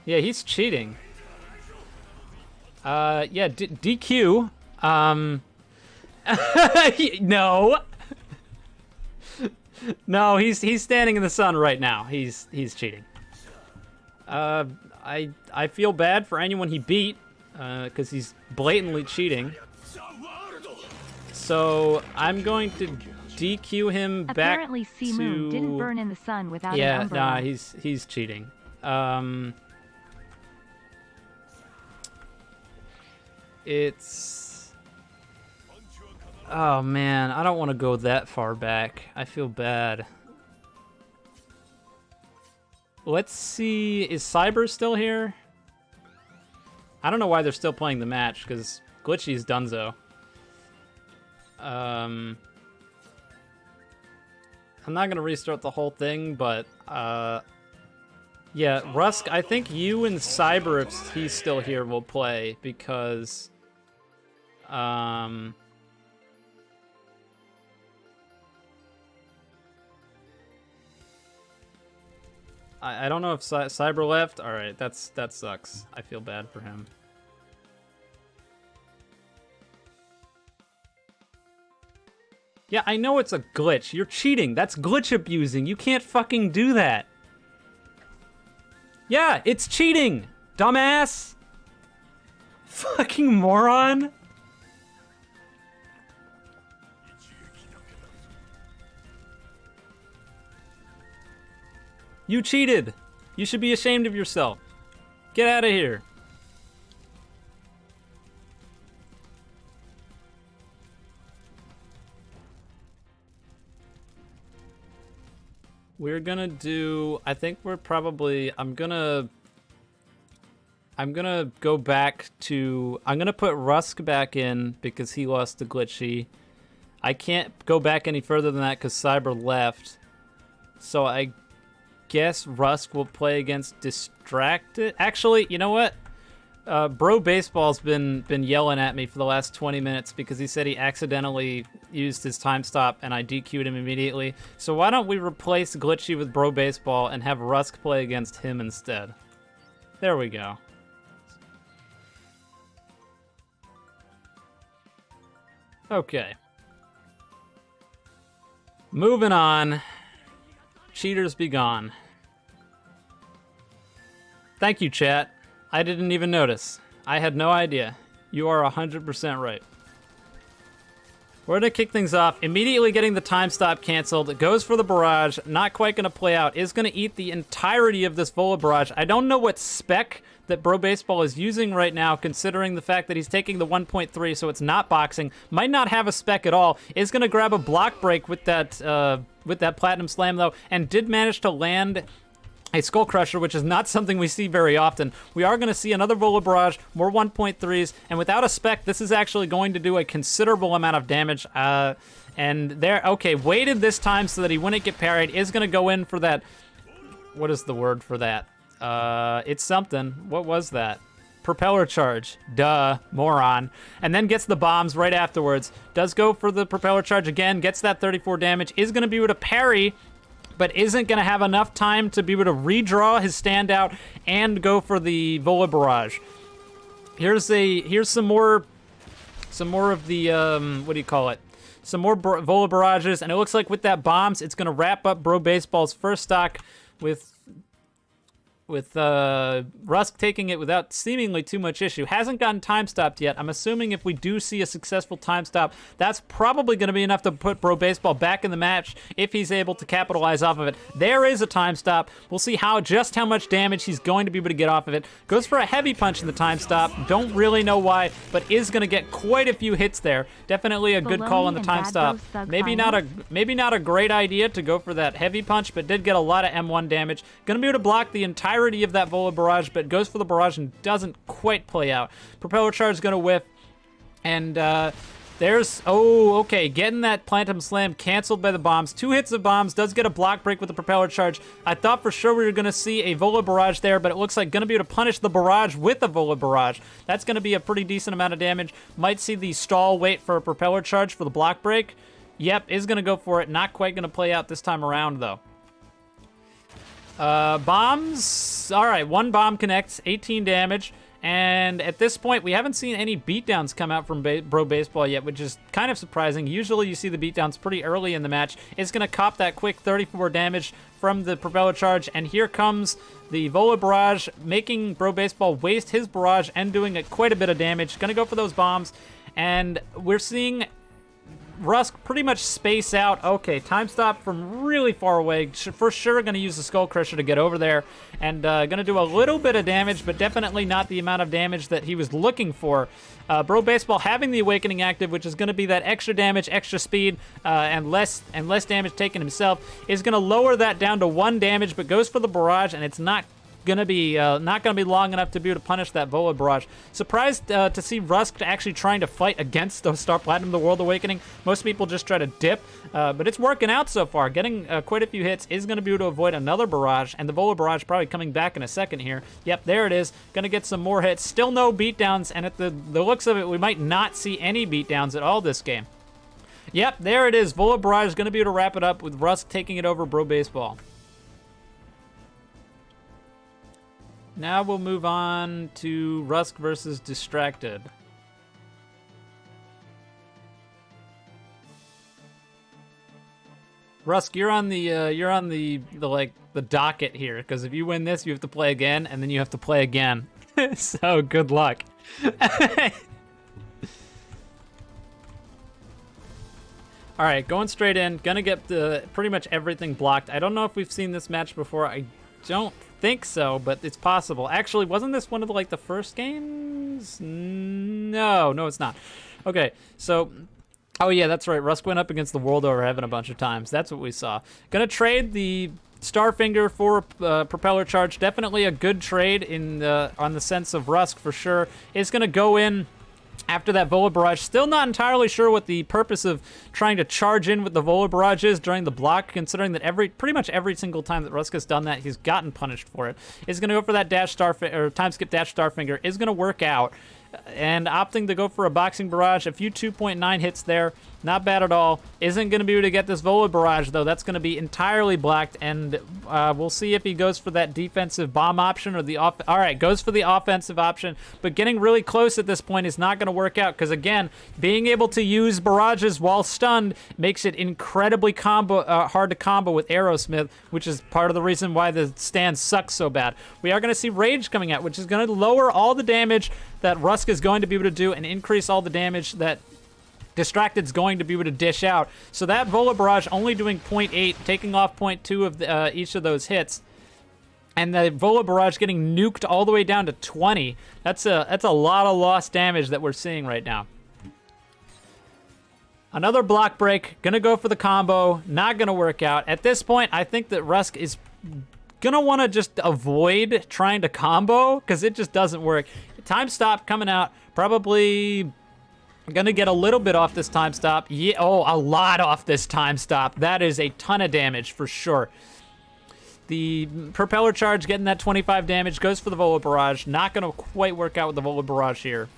Yeah, he's cheating. Yeah, DQ. No. No, he's standing in the sun right now. He's cheating. I feel bad for anyone he beat, because he's blatantly cheating. So I'm going to DQ him back Apparently, to... Moon didn't burn in the sun without an Yeah, umbrella. nah, he's cheating. It's... Oh man, I don't want to go that far back. I feel bad. Let's see, is Cyber still here? I don't know why they're still playing the match, because Glitchy's donezo. I'm not going to restart the whole thing, but, yeah, Rusk, I think you and Cyber, if he's still here, will play, because, I don't know if Cyber left. All right, that sucks. I feel bad for him. Yeah, I know it's a glitch. You're cheating. That's glitch abusing. You can't fucking do that. Yeah, it's cheating, dumbass. Fucking moron. You cheated. You should be ashamed of yourself. Get out of here. We're gonna do, I think we're probably, I'm gonna go back to, I'm gonna put Rusk back in because he lost to Glitchy. I can't go back any further than that because Cyber left. So I guess Rusk will play against Distracted. Actually, you know what? Bro Baseball's been yelling at me for the last 20 minutes because he said he accidentally used his time stop and I DQ'd him immediately. So why don't we replace Glitchy with Bro Baseball and have Rusk play against him instead? There we go. Okay. Moving on. Cheaters be gone. Thank you, chat. I didn't even notice. I had no idea. You are 100% right. We're going to kick things off. Immediately getting the time stop canceled. It goes for the barrage. Not quite going to play out. Is going to eat the entirety of this Vola barrage. I don't know what spec that Bro Baseball is using right now, considering the fact that he's taking the 1.3, so it's not boxing. Might not have a spec at all. Is going to grab a block break with that Platinum Slam, though, and did manage to land a Skull Crusher, which is not something we see very often. We are going to see another Vola Barrage, more 1.3s, and without a spec, this is actually going to do a considerable amount of damage. And there, okay, waited this time so that he wouldn't get parried. Is going to go in for that. What is the word for that? It's something. What was that? Propeller charge. Duh, moron. And then gets the bombs right afterwards. Does go for the propeller charge again, gets that 34 damage, is going to be able to parry, but isn't going to have enough time to be able to redraw his standout and go for the Vola Barrage. Here's some more of the, what do you call it? Some more Vola Barrages, and it looks like with that bombs, it's going to wrap up Bro Baseball's first stock with Rusk taking it without seemingly too much issue. Hasn't gotten time stopped yet. I'm assuming if we do see a successful time stop, that's probably going to be enough to put Bro Baseball back in the match if he's able to capitalize off of it. There is a time stop. We'll see just how much damage he's going to be able to get off of it. Goes for a heavy punch in the time stop. Don't really know why, but is going to get quite a few hits there. Definitely a good call on the time stop. Maybe not a great idea to go for that heavy punch, but did get a lot of M1 damage. Going to be able to block the entirety of that Vola Barrage, but goes for the barrage and doesn't quite play out. Propeller charge is going to whiff, and there's, okay, getting that Platinum Slam canceled by the bombs. 2 hits of bombs, does get a block break with the propeller charge. I thought for sure we were going to see a Vola Barrage there, but it looks like going to be able to punish the barrage with a Vola Barrage. That's going to be a pretty decent amount of damage. Might see the stall wait for a propeller charge for the block break. Yep, is going to go for it. Not quite going to play out this time around, though. Bombs. All right, one bomb connects, 18 damage. And at this point, we haven't seen any beatdowns come out from Bro Baseball yet, which is kind of surprising. Usually you see the beatdowns pretty early in the match. It's going to cop that quick 34 damage from the propeller charge. And here comes the Vola Barrage, making Bro Baseball waste his barrage and doing quite a bit of damage. Going to go for those bombs. And we're seeing Rusk pretty much space out. Okay, time stop from really far away. For sure going to use the Skull Crusher to get over there. And going to do a little bit of damage, but definitely not the amount of damage that he was looking for. Bro Baseball having the Awakening active, which is going to be that extra damage, extra speed, and less damage taken himself, is going to lower that down to 1 damage, but goes for the barrage, and it's not gonna be long enough to be able to punish that Vola Barrage. Surprised to see Rusk actually trying to fight against the Star Platinum, the World Awakening. Most people just try to dip, but it's working out so far. Getting quite a few hits is gonna be able to avoid another barrage, and the Vola Barrage probably coming back in a second here. Yep, there it is. Gonna get some more hits. Still no beatdowns, and at the looks of it, we might not see any beatdowns at all this game. Yep, there it is. Vola Barrage is gonna be able to wrap it up with Rusk taking it over Bro Baseball. Now we'll move on to Rusk versus Distracted. Rusk, you're on the docket here, because if you win this, you have to play again, and then you have to play again. So good luck. All right, going straight in. Gonna get pretty much everything blocked. I don't know if we've seen this match before. I don't think so, but it's possible. Actually, wasn't this one of the first games? No, it's not. Okay, so, oh yeah, that's right. Rusk went up against the World Over Heaven a bunch of times. That's what we saw. Gonna trade the Starfinger for Propeller Charge. Definitely a good trade on the sense of Rusk for sure. It's gonna go in after that Vola Barrage. Still not entirely sure what the purpose of trying to charge in with the Vola Barrage is during the block, considering that pretty much every single time that Rusk has done that, he's gotten punished for it. Is going to go for that time skip dash Starfinger. Is going to work out. And opting to go for a Boxing Barrage. A few 2.9 hits there. Not bad at all. Isn't going to be able to get this Vola Barrage, though. That's going to be entirely blocked, and we'll see if he goes for that defensive bomb option or the off. All right, goes for the offensive option, but getting really close at this point is not going to work out, because, again, being able to use barrages while stunned makes it incredibly hard to combo with Aerosmith, which is part of the reason why the stand sucks so bad. We are going to see Rage coming out, which is going to lower all the damage that Rusk is going to be able to do and increase all the damage that Distracted's going to be able to dish out. So that Vola Barrage only doing 0.8, taking off 0.2 of each of those hits. And the Vola Barrage getting nuked all the way down to 20. That's a lot of lost damage that we're seeing right now. Another block break. Gonna go for the combo. Not gonna work out. At this point, I think that Rusk is gonna want to just avoid trying to combo, because it just doesn't work. Time stop coming out. Probably gonna get a little bit off this time stop. Yeah, oh, a lot off this time stop. That is a ton of damage for sure. The Propeller Charge getting that 25 damage, goes for the Vola Barrage. Not gonna quite work out with the Vola Barrage here.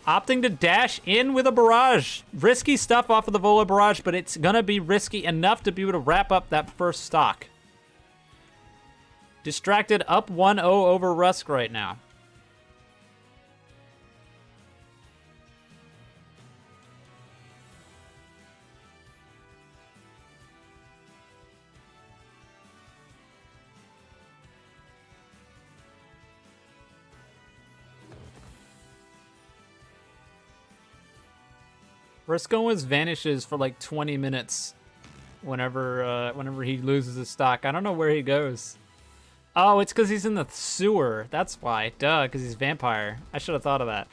Opting to dash in with a barrage. Risky stuff off of the Vola Barrage, but it's gonna be risky enough to be able to wrap up that first stock. Distracted up 1-0 over Rusk right now. Rusk always vanishes for like 20 minutes whenever he loses his stock. I don't know where he goes. Oh, it's because he's in the sewer. That's why. Duh, because he's vampire. I should have thought of that.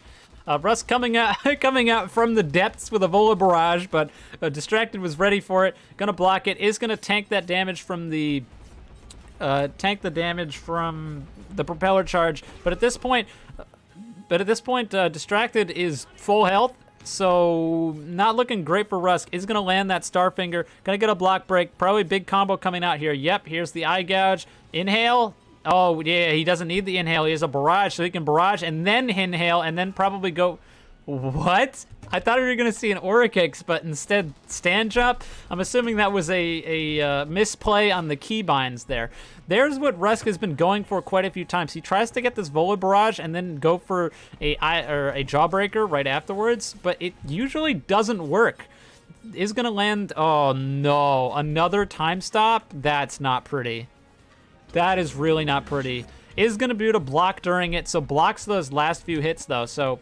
Rusk coming out from the depths with a Vola Barrage, but Distracted was ready for it. Gonna block it. Is gonna tank that damage from the Propeller Charge. But at this point, Distracted is full health. So not looking great for Rusk. Is going to land that Starfinger. Going to get a block break. Probably big combo coming out here. Yep, here's the Eye Gouge. Inhale. Oh, yeah, he doesn't need the inhale. He has a barrage, so he can barrage and then inhale and then probably go... What? I thought we were going to see an Aura Kicks, but instead stand jump. I'm assuming that was a misplay on the keybinds there. There's what Rusk has been going for quite a few times. He tries to get this Vola Barrage and then go for a Jawbreaker right afterwards, but it usually doesn't work. Is going to land... Oh, no. Another time stop? That's not pretty. That is really not pretty. Is going to be able to block during it, so blocks those last few hits, though. So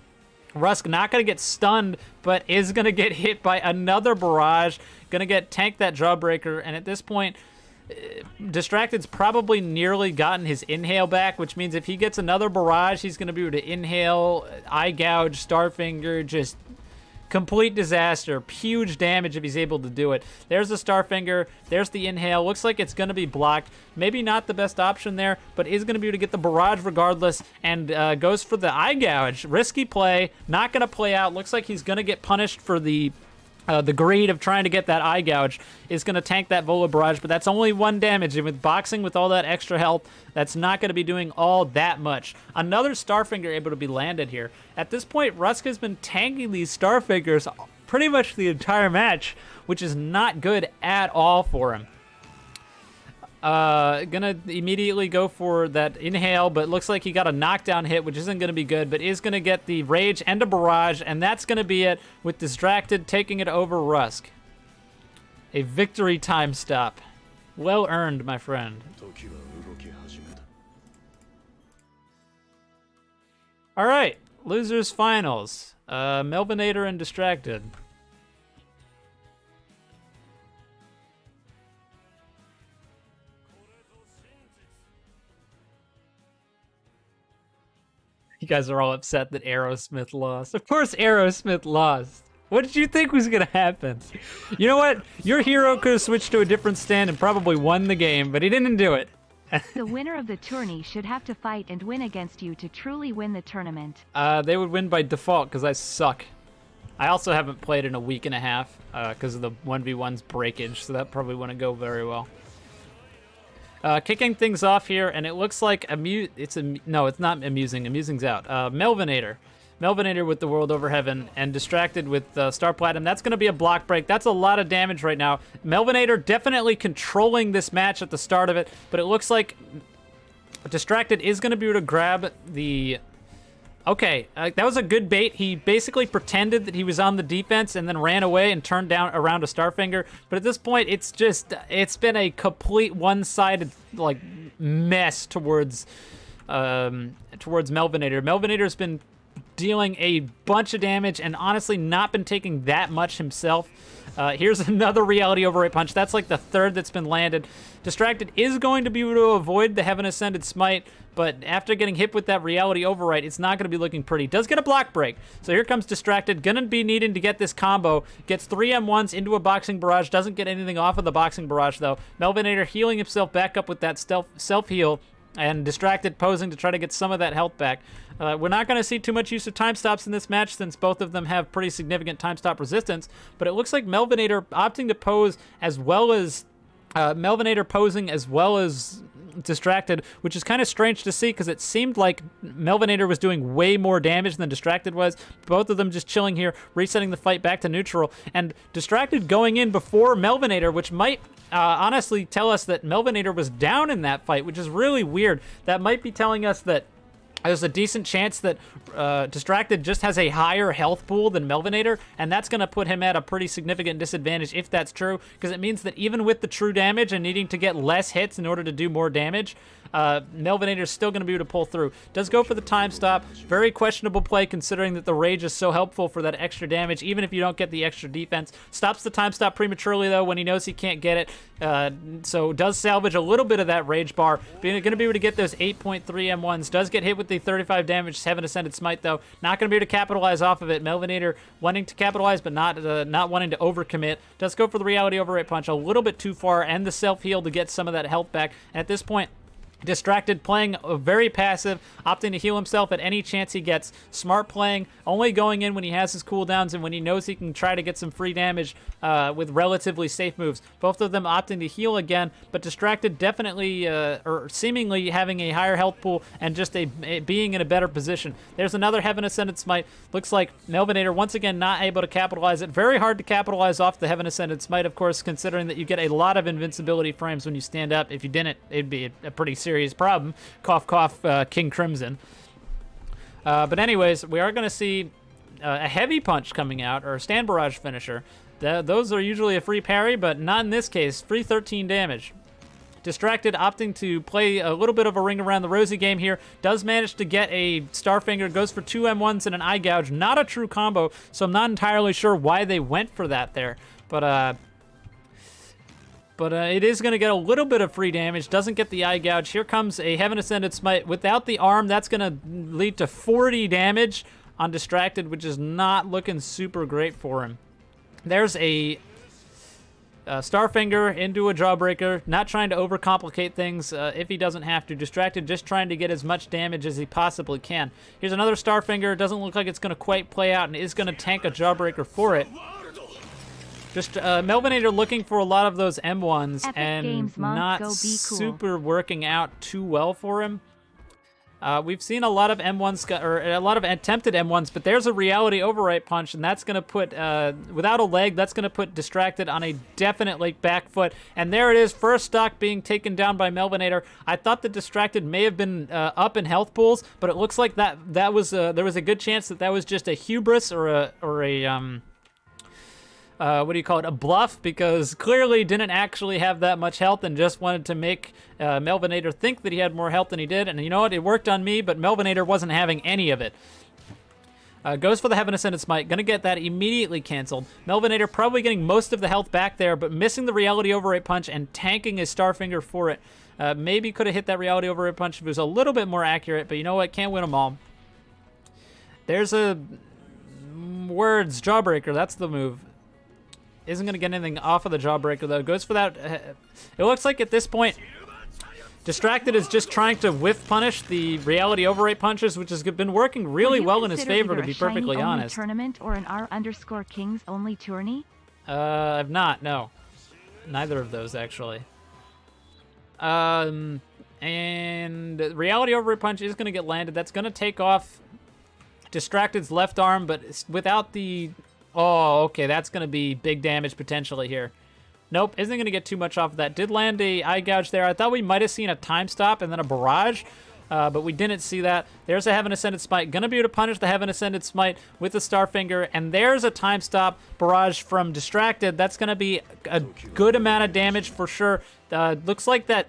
Rusk not going to get stunned, but is going to get hit by another barrage. Going to get tanked that Jawbreaker, and at this point, Distracted's probably nearly gotten his inhale back, which means if he gets another barrage, he's going to be able to inhale, eye gouge, Starfinger, just complete disaster. Huge damage if he's able to do it. There's the Starfinger. There's the inhale. Looks like it's going to be blocked. Maybe not the best option there, but is going to be able to get the barrage regardless, and goes for the eye gouge. Risky play. Not going to play out. Looks like he's going to get punished for the greed of trying to get that eye gouge. Is going to tank that Vola Barrage, but that's only 1 damage. And with boxing, with all that extra health, that's not going to be doing all that much. Another Starfinger able to be landed here. At this point, Rusk has been tanking these Starfingers pretty much the entire match, which is not good at all for him. Gonna immediately go for that inhale, but looks like he got a knockdown hit, which isn't gonna be good, but is gonna get the rage and a barrage, and that's gonna be it, with Distracted taking it over Rusk. A victory time stop. Well earned, my friend. Alright, losers finals. Melvinator and Distracted. You guys are all upset that Aerosmith lost. Of course Aerosmith lost. What did you think was going to happen? You know what? Your hero could have switched to a different stand and probably won the game, but he didn't do it. The winner of the tourney should have to fight and win against you to truly win the tournament. They would win by default because I suck. I also haven't played in a week and a half because of the 1v1's breakage, so that probably wouldn't go very well. Kicking things off here, and it looks like no, it's not amusing. Amusing's out. Melvinator with the World Over Heaven, and Distracted with Star Platinum. That's going to be a block break. That's a lot of damage right now. Melvinator definitely controlling this match at the start of it, but it looks like Distracted is going to be able to grab the... Okay, that was a good bait. He basically pretended that he was on the defense and then ran away and turned down around a Starfinger. But at this point, it's been a complete one-sided like mess towards Melvinator. Melvinator's been dealing a bunch of damage and honestly not been taking that much himself. Here's another Reality Override Punch. That's like the third that's been landed. Distracted is going to be able to avoid the Heaven Ascended Smite, but after getting hit with that Reality Override, it's not going to be looking pretty. Does get a block break. So here comes Distracted. Gonna be needing to get this combo. Gets 3 M1s into a Boxing Barrage. Doesn't get anything off of the Boxing Barrage, though. Melvinator healing himself back up with that self-heal, and Distracted posing to try to get some of that health back. We're not going to see too much use of time stops in this match since both of them have pretty significant time stop resistance, but it looks like Melvinator opting to pose as well as Melvinator posing as well as Distracted, which is kind of strange to see because it seemed like Melvinator was doing way more damage than Distracted was. Both of them just chilling here, resetting the fight back to neutral, and Distracted going in before Melvinator, which might honestly tell us that Melvinator was down in that fight, which is really weird. That might be telling us that there's a decent chance that Distracted just has a higher health pool than Melvinator, and that's going to put him at a pretty significant disadvantage if that's true, because it means that even with the true damage and needing to get less hits in order to do more damage, Melvinator is still going to be able to pull through. Does go for the time stop. Very questionable play considering that the rage is so helpful for that extra damage, even if you don't get the extra defense. Stops the time stop prematurely, though, when he knows he can't get it. So does salvage a little bit of that rage bar. Going to be able to get those 8.3 M1s. Does get hit with the 35 damage Heaven Ascended Smite, though. Not going to be able to capitalize off of it. Melvinator wanting to capitalize, but not wanting to overcommit. Does go for the Reality Override Punch a little bit too far, and the self-heal to get some of that health back. And at this point, Distracted playing very passive, opting to heal himself at any chance he gets. Smart playing, only going in when he has his cooldowns and when he knows he can try to get some free damage with relatively safe moves. Both of them opting to heal again, but Distracted definitely, or seemingly having a higher health pool and just being in a better position. There's another Heaven Ascended Smite. Looks like Melvinator once again not able to capitalize it. Very hard to capitalize off the Heaven Ascended Smite, of course, considering that you get a lot of invincibility frames when you stand up. If you didn't, it'd be a pretty serious problem. Cough, cough, King Crimson. But anyways, we are going to see a heavy punch coming out, or a stand barrage finisher. Those are usually a free parry, but not in this case. Free 13 damage. Distracted, opting to play a little bit of a ring around the rosy game here. Does manage to get a Starfinger, goes for 2 M1s and an Eye Gouge. Not a true combo, so I'm not entirely sure why they went for that there. But it is going to get a little bit of free damage. Doesn't get the Eye Gouge. Here comes a Heaven Ascended Smite. Without the arm, that's going to lead to 40 damage on Distracted, which is not looking super great for him. There's a Starfinger into a Jawbreaker. Not trying to overcomplicate things if he doesn't have to. Distracted, just trying to get as much damage as he possibly can. Here's another Starfinger. Doesn't look like it's going to quite play out and is going to tank a Jawbreaker for it. Just Melvinator looking for a lot of those M1s Epic and Games, Monk, not go be cool. super working out too well for him. We've seen a lot of M1s, or a lot of attempted M1s, but there's a reality overwrite punch, and that's going to put, without a leg, that's going to put Distracted on a definite like back foot. And there it is, first stock being taken down by Melvinator. I thought that Distracted may have been up in health pools, but it looks like that was there was a good chance that was just a hubris or a what do you call it, a bluff, because clearly didn't actually have that much health and just wanted to make Melvinator think that he had more health than he did. And you know what? It worked on me, but Melvinator wasn't having any of it. Goes for the Heaven Ascended Smite. Going to get that immediately canceled. Melvinator probably getting most of the health back there, but missing the Reality Override Punch and tanking his Starfinger for it. Maybe could have hit that Reality Override Punch if it was a little bit more accurate, but you know what? Can't win them all. There's a... Words. Jawbreaker. That's the move. Isn't going to get anything off of the Jawbreaker, though. Goes for that. It looks like at this point, Distracted is just trying to whiff punish the Reality Overrate punches, which has been working really well in his favor, to be perfectly honest. Tournament or an R_Kings only tourney? I've not, no. Neither of those, actually. And Reality Overrate punch is going to get landed. That's going to take off Distracted's left arm, but without the... Oh, okay, that's going to be big damage potentially here. Nope, isn't going to get too much off of that. Did land a Eye Gouge there. I thought we might have seen a time stop and then a barrage, but we didn't see that. There's a Heaven Ascended Smite. Going to be able to punish the Heaven Ascended Smite with the Starfinger, and there's a time stop barrage from Distracted. That's going to be a good amount of damage for sure. Looks like that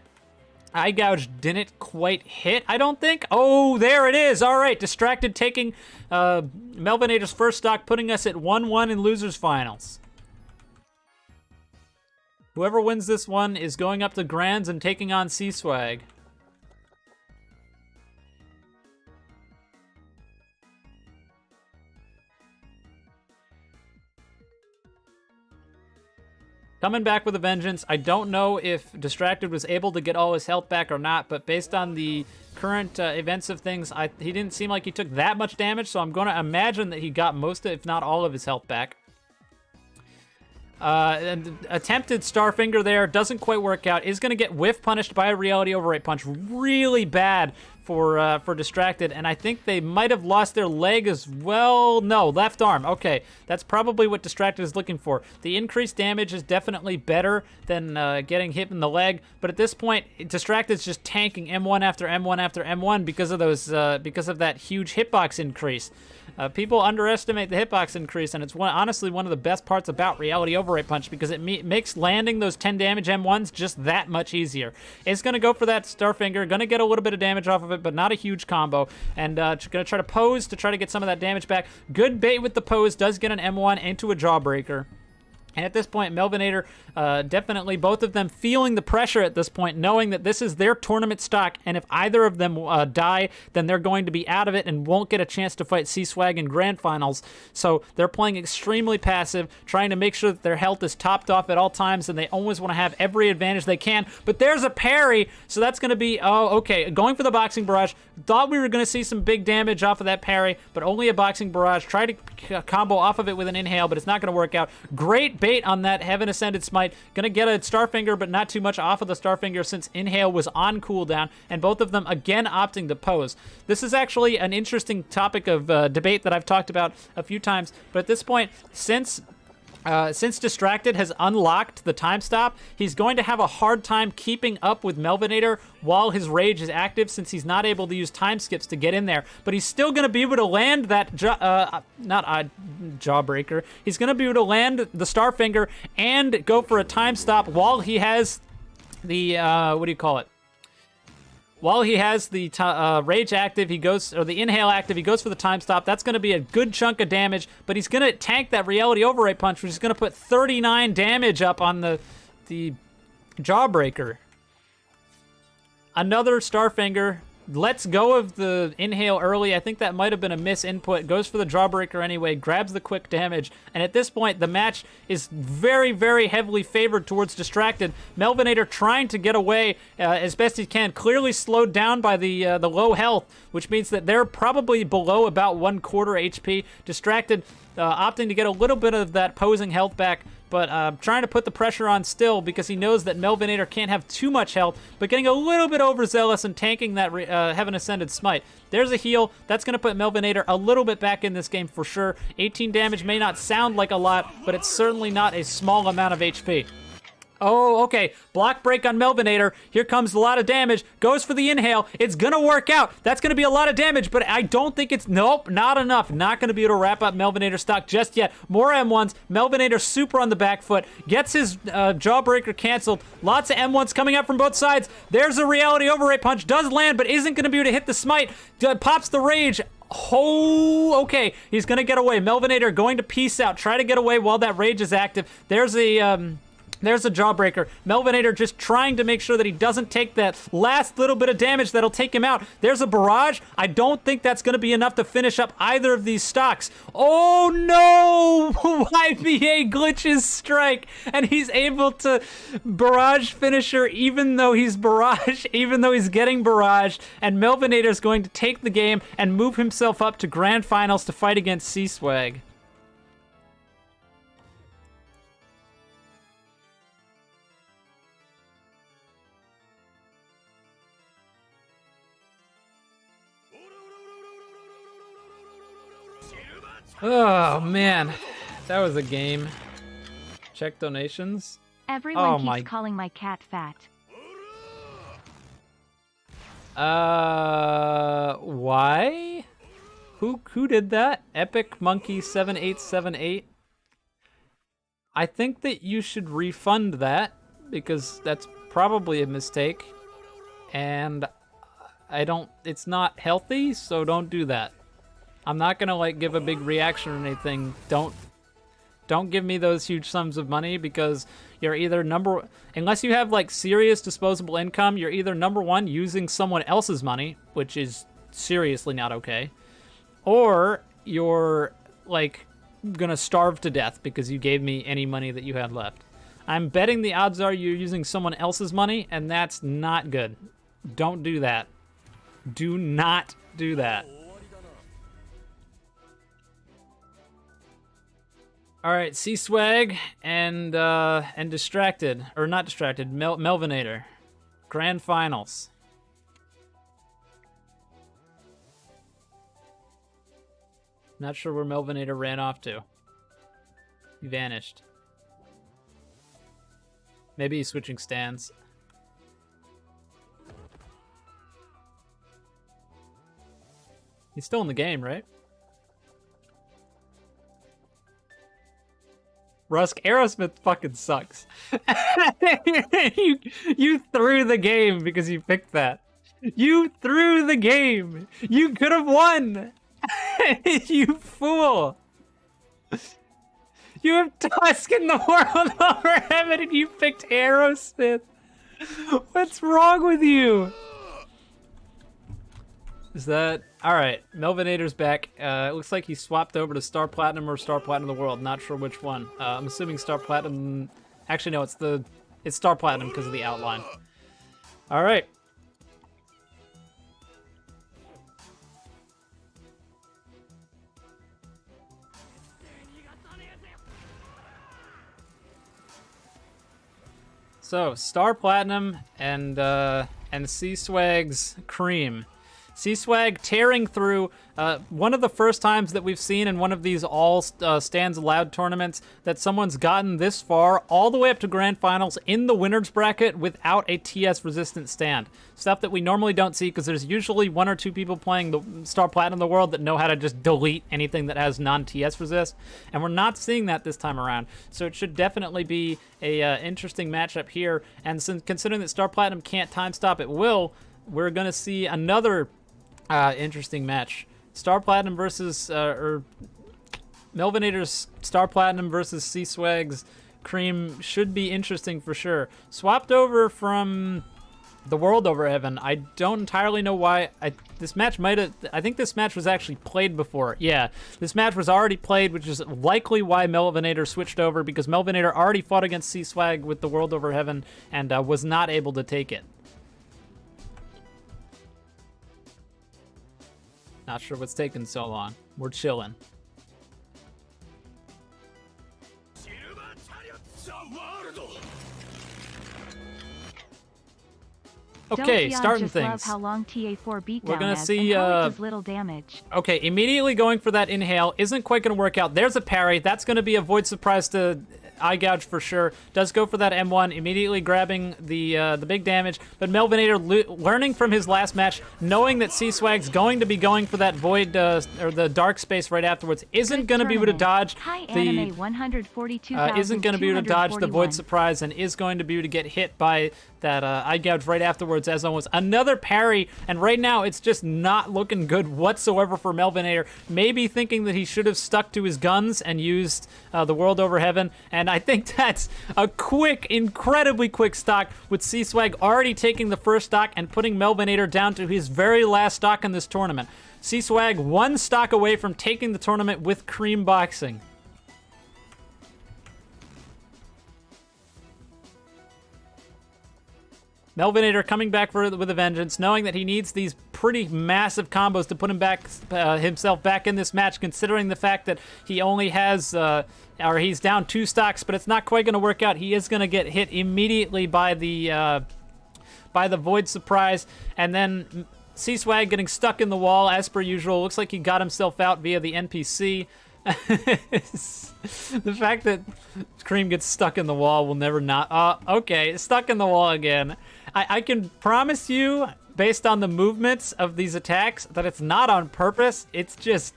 Eye Gouge didn't quite hit, I don't think. Oh, there it is. All right, Distracted taking Melvinator's first stock, putting us at 1-1 in Losers Finals. Whoever wins this one is going up to Grands and taking on C-Swag. Coming back with a vengeance. I don't know if Distracted was able to get all his health back or not, but based on the current events of things, he didn't seem like he took that much damage, so I'm going to imagine that he got most of, if not all of his health back. And attempted Starfinger there, doesn't quite work out, is going to get whiff punished by a Reality Override Punch. Really bad for Distracted, and I think they might have lost their leg as well. No, left arm. Okay, that's probably what Distracted is looking for. The increased damage is definitely better than getting hit in the leg, but at this point, Distracted's just tanking M1 after M1 after M1 because of those because of that huge hitbox increase. People underestimate the hitbox increase, and it's honestly one of the best parts about Reality Override Punch, because it makes landing those 10 damage M1s just that much easier. It's going to go for that Starfinger, going to get a little bit of damage off of it, but not a huge combo, and going to try to pose to try to get some of that damage back. Good bait with the pose, does get an M1 into a Jawbreaker. And at this point, Melvinator, definitely both of them feeling the pressure at this point, knowing that this is their tournament stock, and if either of them die, then they're going to be out of it and won't get a chance to fight C-Swag in Grand Finals. So they're playing extremely passive, trying to make sure that their health is topped off at all times, and they always want to have every advantage they can. But there's a parry, so that's going to be, oh, okay, going for the Boxing Barrage. Thought we were going to see some big damage off of that parry, but only a Boxing Barrage. Try to combo off of it with an inhale, but it's not going to work out. Great bait on that Heaven Ascended Smite. Gonna get a Starfinger, but not too much off of the Starfinger since Inhale was on cooldown, and both of them again opting to pose. This is actually an interesting topic of debate that I've talked about a few times, but at this point, since Distracted has unlocked the time stop, he's going to have a hard time keeping up with Melvinator while his rage is active, since he's not able to use time skips to get in there. But he's still going to be able to land that, Jawbreaker. He's going to be able to land the Starfinger and go for a time stop while he has the, what do you call it? While he has the rage active, he goes, or the inhale active, he goes for the time stop. That's going to be a good chunk of damage, but he's going to tank that reality override punch, which is going to put 39 damage up on the Jawbreaker. Another Starfinger. Lets go of the inhale early. I think that might have been a miss input. Goes for the Jawbreaker anyway, grabs the quick damage, and at this point, the match is very, very heavily favored towards Distracted. Melvinator trying to get away as best he can, clearly slowed down by the low health, which means that they're probably below about 1/4 HP. Distracted opting to get a little bit of that posing health back, but trying to put the pressure on still because he knows that Melvinator can't have too much health, but getting a little bit overzealous and tanking that Heaven Ascended Smite. There's a heal. That's going to put Melvinator a little bit back in this game for sure. 18 damage may not sound like a lot, but it's certainly not a small amount of HP. Oh, okay. Block break on Melvinator. Here comes a lot of damage. Goes for the inhale. It's going to work out. That's going to be a lot of damage, but I don't think it's... Nope, not enough. Not going to be able to wrap up Melvinator stock just yet. More M1s. Melvinator super on the back foot. Gets his Jawbreaker canceled. Lots of M1s coming up from both sides. There's a reality overrate punch. Does land, but isn't going to be able to hit the smite. Pops the rage. Oh, okay. He's going to get away. Melvinator going to peace out. Try to get away while that rage is active. There's a Jawbreaker. Melvinator just trying to make sure that he doesn't take that last little bit of damage that'll take him out. There's a barrage. I don't think that's going to be enough to finish up either of these stocks. Oh no! YBA glitches strike, and he's able to barrage finisher even though he's getting barraged, and Melvinator's going to take the game and move himself up to Grand Finals to fight against C-Swag. Oh, man. That was a game. Check donations. Everyone keeps calling my cat fat. Why? Who did that? Epic Monkey 7878. I think that you should refund that because that's probably a mistake. And it's not healthy, so don't do that. I'm not gonna give a big reaction or anything. Don't give me those huge sums of money because you're either unless you have serious disposable income, you're either number one using someone else's money, which is seriously not okay, or you're gonna starve to death because you gave me any money that you had left. I'm betting the odds are you're using someone else's money, and that's not good. Don't do that. Do not do that. All right, C-Swag and Distracted, or not Distracted, Melvinator. Grand Finals. Not sure where Melvinator ran off to. He vanished. Maybe he's switching stands. He's still in the game, right? Rusk, Aerosmith fucking sucks. You threw the game because you picked that. You threw the game. You could have won. You fool. You have Tusk in the world over heaven and you picked Aerosmith. What's wrong with you? Is that... Alright, Melvinator's back. It looks like he swapped over to Star Platinum or Star Platinum of the World. Not sure which one. I'm assuming Star Platinum... Actually, no, it's Star Platinum because of the outline. Alright. So, Star Platinum and C-Swag's Cream. C-Swag tearing through one of the first times that we've seen in one of these all stands allowed tournaments that someone's gotten this far all the way up to grand finals in the winner's bracket without a TS resistant stand. Stuff that we normally don't see because there's usually one or two people playing the Star Platinum in the world that know how to just delete anything that has non-TS resist, and we're not seeing that this time around. So it should definitely be a interesting matchup here, and since considering that Star Platinum can't time stop at will, we're gonna see another interesting match. Star Platinum versus, or Melvinator's Star Platinum versus C-Swag's Cream should be interesting for sure. Swapped over from the World Over Heaven. I don't entirely know why. This match might have, I think this match was actually played before. Yeah, this match was already played, which is likely why Melvinator switched over, because Melvinator already fought against C-Swag with the World Over Heaven and was not able to take it. Not sure what's taking so long. We're chilling. Okay, starting just things. Love how long TA4 beat We're down gonna as, see, and how it does little damage. Okay, immediately going for that inhale isn't quite going to work out. There's a parry. That's going to be a void surprise to eye gouge for sure. Does go for that M1, immediately grabbing the big damage. But Melvinator learning from his last match, knowing that C-Swag's going to be going for that void or the dark space right afterwards, isn't going to be able to dodge the isn't going to be able to dodge the void surprise, and is going to be able to get hit by that eye gouge right afterwards as almost another parry. And right now it's just not looking good whatsoever for Melvinator. Maybe thinking that he should have stuck to his guns and used the World Over Heaven. And I think that's a quick, incredibly quick stock, with C-Swag already taking the first stock and putting Melvinator down to his very last stock in this tournament. C-Swag one stock away from taking the tournament with Cream Boxing. Melvinator coming back with a vengeance, knowing that he needs these pretty massive combos to put him back himself back in this match, considering the fact that he only has, or he's down 2 stocks, but it's not quite going to work out. He is going to get hit immediately by the void surprise, and then C-Swag getting stuck in the wall as per usual. Looks like he got himself out via the NPC. The fact that Cream gets stuck in the wall will never not... okay, stuck in the wall again. I can promise you, based on the movements of these attacks, that it's not on purpose. It's just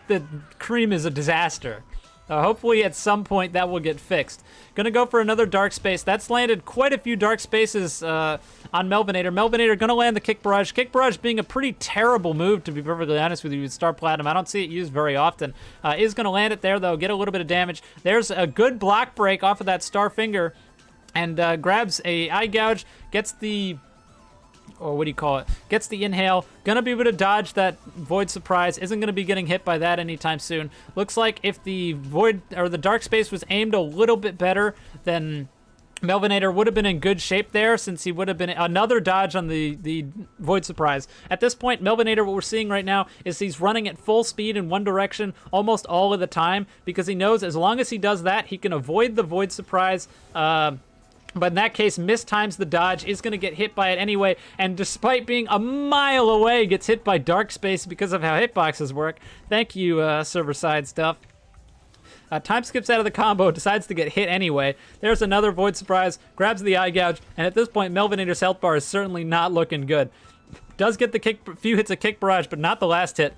that Cream is a disaster. Hopefully at some point that will get fixed. Gonna go for another dark space. That's landed quite a few dark spaces on Melvinator. Melvinator gonna land the kick barrage. Kick barrage being a pretty terrible move, to be perfectly honest with you, with Star Platinum. I don't see it used very often. Is gonna land it there though, get a little bit of damage. There's a good block break off of that Star Finger, and grabs a eye gouge, gets the... or what do you call it? Gets the inhale. Gonna be able to dodge that void surprise. Isn't gonna be getting hit by that anytime soon. Looks like if the void or the dark space was aimed a little bit better, then Melvinator would have been in good shape there, since he would have been another dodge on the void surprise. At this point, Melvinator, what we're seeing right now is he's running at full speed in one direction almost all of the time, because he knows as long as he does that, he can avoid the void surprise. But in that case, mistimes the dodge, is going to get hit by it anyway, and despite being a mile away, gets hit by dark space because of how hitboxes work. Thank you, server-side stuff. Time skips out of the combo, decides to get hit anyway. There's another void surprise, grabs the eye gouge, and at this point, Melvinator's health bar is certainly not looking good. Does get the few hits of kick barrage, but not the last hit.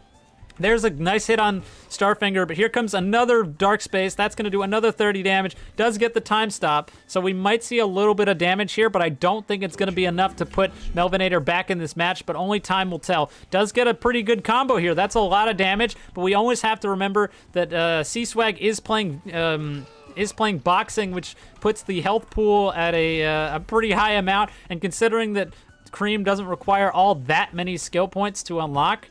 There's a nice hit on Starfinger, but here comes another Dark Space. That's going to do another 30 damage. Does get the time stop, so we might see a little bit of damage here, but I don't think it's going to be enough to put Melvinator back in this match, but only time will tell. Does get a pretty good combo here. That's a lot of damage, but we always have to remember that C-Swag is playing boxing, which puts the health pool at a pretty high amount, and considering that Cream doesn't require all that many skill points to unlock,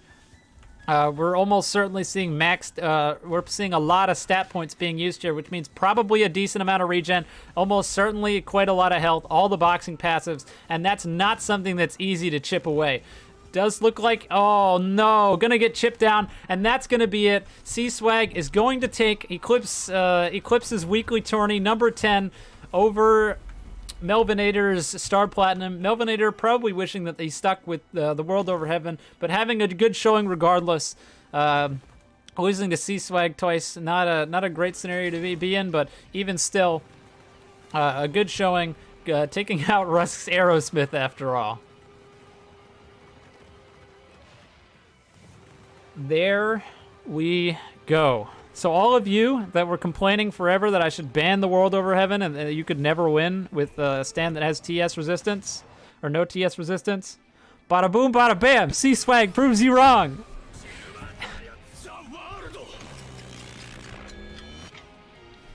we're almost certainly seeing maxed, we're seeing a lot of stat points being used here, which means probably a decent amount of regen, almost certainly quite a lot of health, all the boxing passives, and that's not something that's easy to chip away. Does look like, oh no, gonna get chipped down, and that's gonna be it. C-Swag is going to take Eclipse's weekly tourney, number 10, over Melvinator's Star Platinum. Melvinator probably wishing that they stuck with the World Over Heaven, but having a good showing regardless. Losing to C-Swag twice, not a great scenario to be in, but even still, a good showing, taking out Rusk's Aerosmith after all. There we go. So all of you that were complaining forever that I should ban the World Over Heaven and that you could never win with a stand that has TS resistance, or no TS resistance, bada boom, bada bam, C-Swag proves you wrong.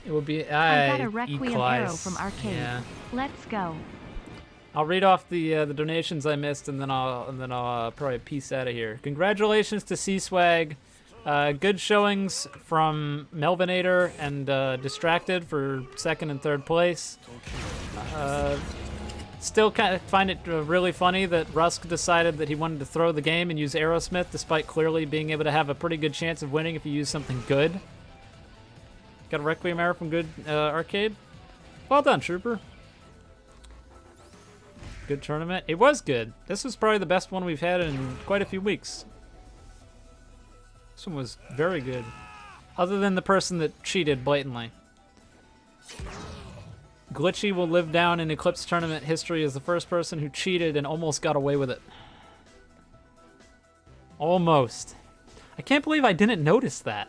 It will be, I got a Requiem arrow from Arcade. Yeah. Let's go. I'll read off the donations I missed, and then I'll probably peace out of here. Congratulations to C-Swag. Good showings from Melvinator and Distracted for second and third place. Still kind of find it really funny that Rusk decided that he wanted to throw the game and use Aerosmith, despite clearly being able to have a pretty good chance of winning if you use something good. Got a Requiem arrow from Good Arcade. Well done, Trooper. Good tournament. It was good. This was probably the best one we've had in quite a few weeks. This one was very good. Other than the person that cheated blatantly. Glitchy will live down in Eclipse tournament history as the first person who cheated and almost got away with it. Almost. I can't believe I didn't notice that.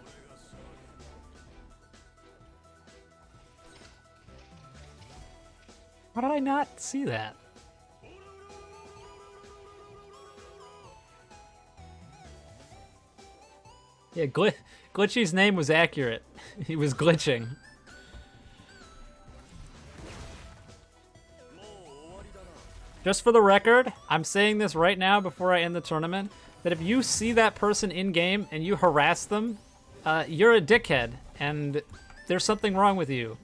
How did I not see that? Yeah, Glitchy's name was accurate. He was glitching. Just for the record, I'm saying this right now before I end the tournament, that if you see that person in-game and you harass them, you're a dickhead, and there's something wrong with you.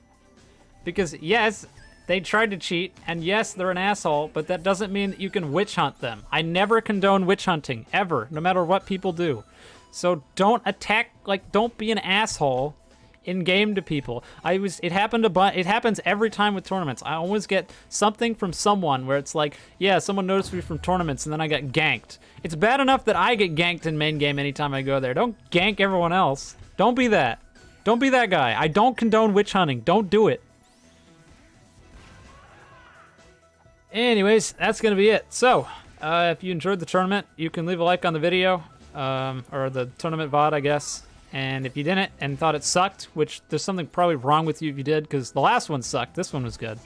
Because, yes, they tried to cheat, and yes, they're an asshole, but that doesn't mean that you can witch hunt them. I never condone witch hunting, ever, no matter what people do. So don't attack, like, don't be an asshole in game to people. It happens every time with tournaments. I always get something from someone where it's like, yeah, someone noticed me from tournaments and then I got ganked. It's bad enough that I get ganked in main game anytime I go there. Don't gank everyone else. Don't be that. Don't be that guy. I don't condone witch hunting. Don't do it. Anyways, that's gonna be it. So, if you enjoyed the tournament, you can leave a like on the video. Or the tournament VOD, I guess. And if you didn't and thought it sucked, which there's something probably wrong with you if you did, because the last one sucked, this one was good,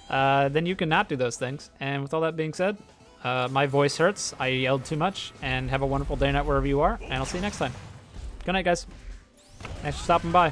then you can not do those things. And with all that being said, my voice hurts, I yelled too much, and have a wonderful day night wherever you are, and I'll see you next time. Good night, guys. Thanks for stopping by.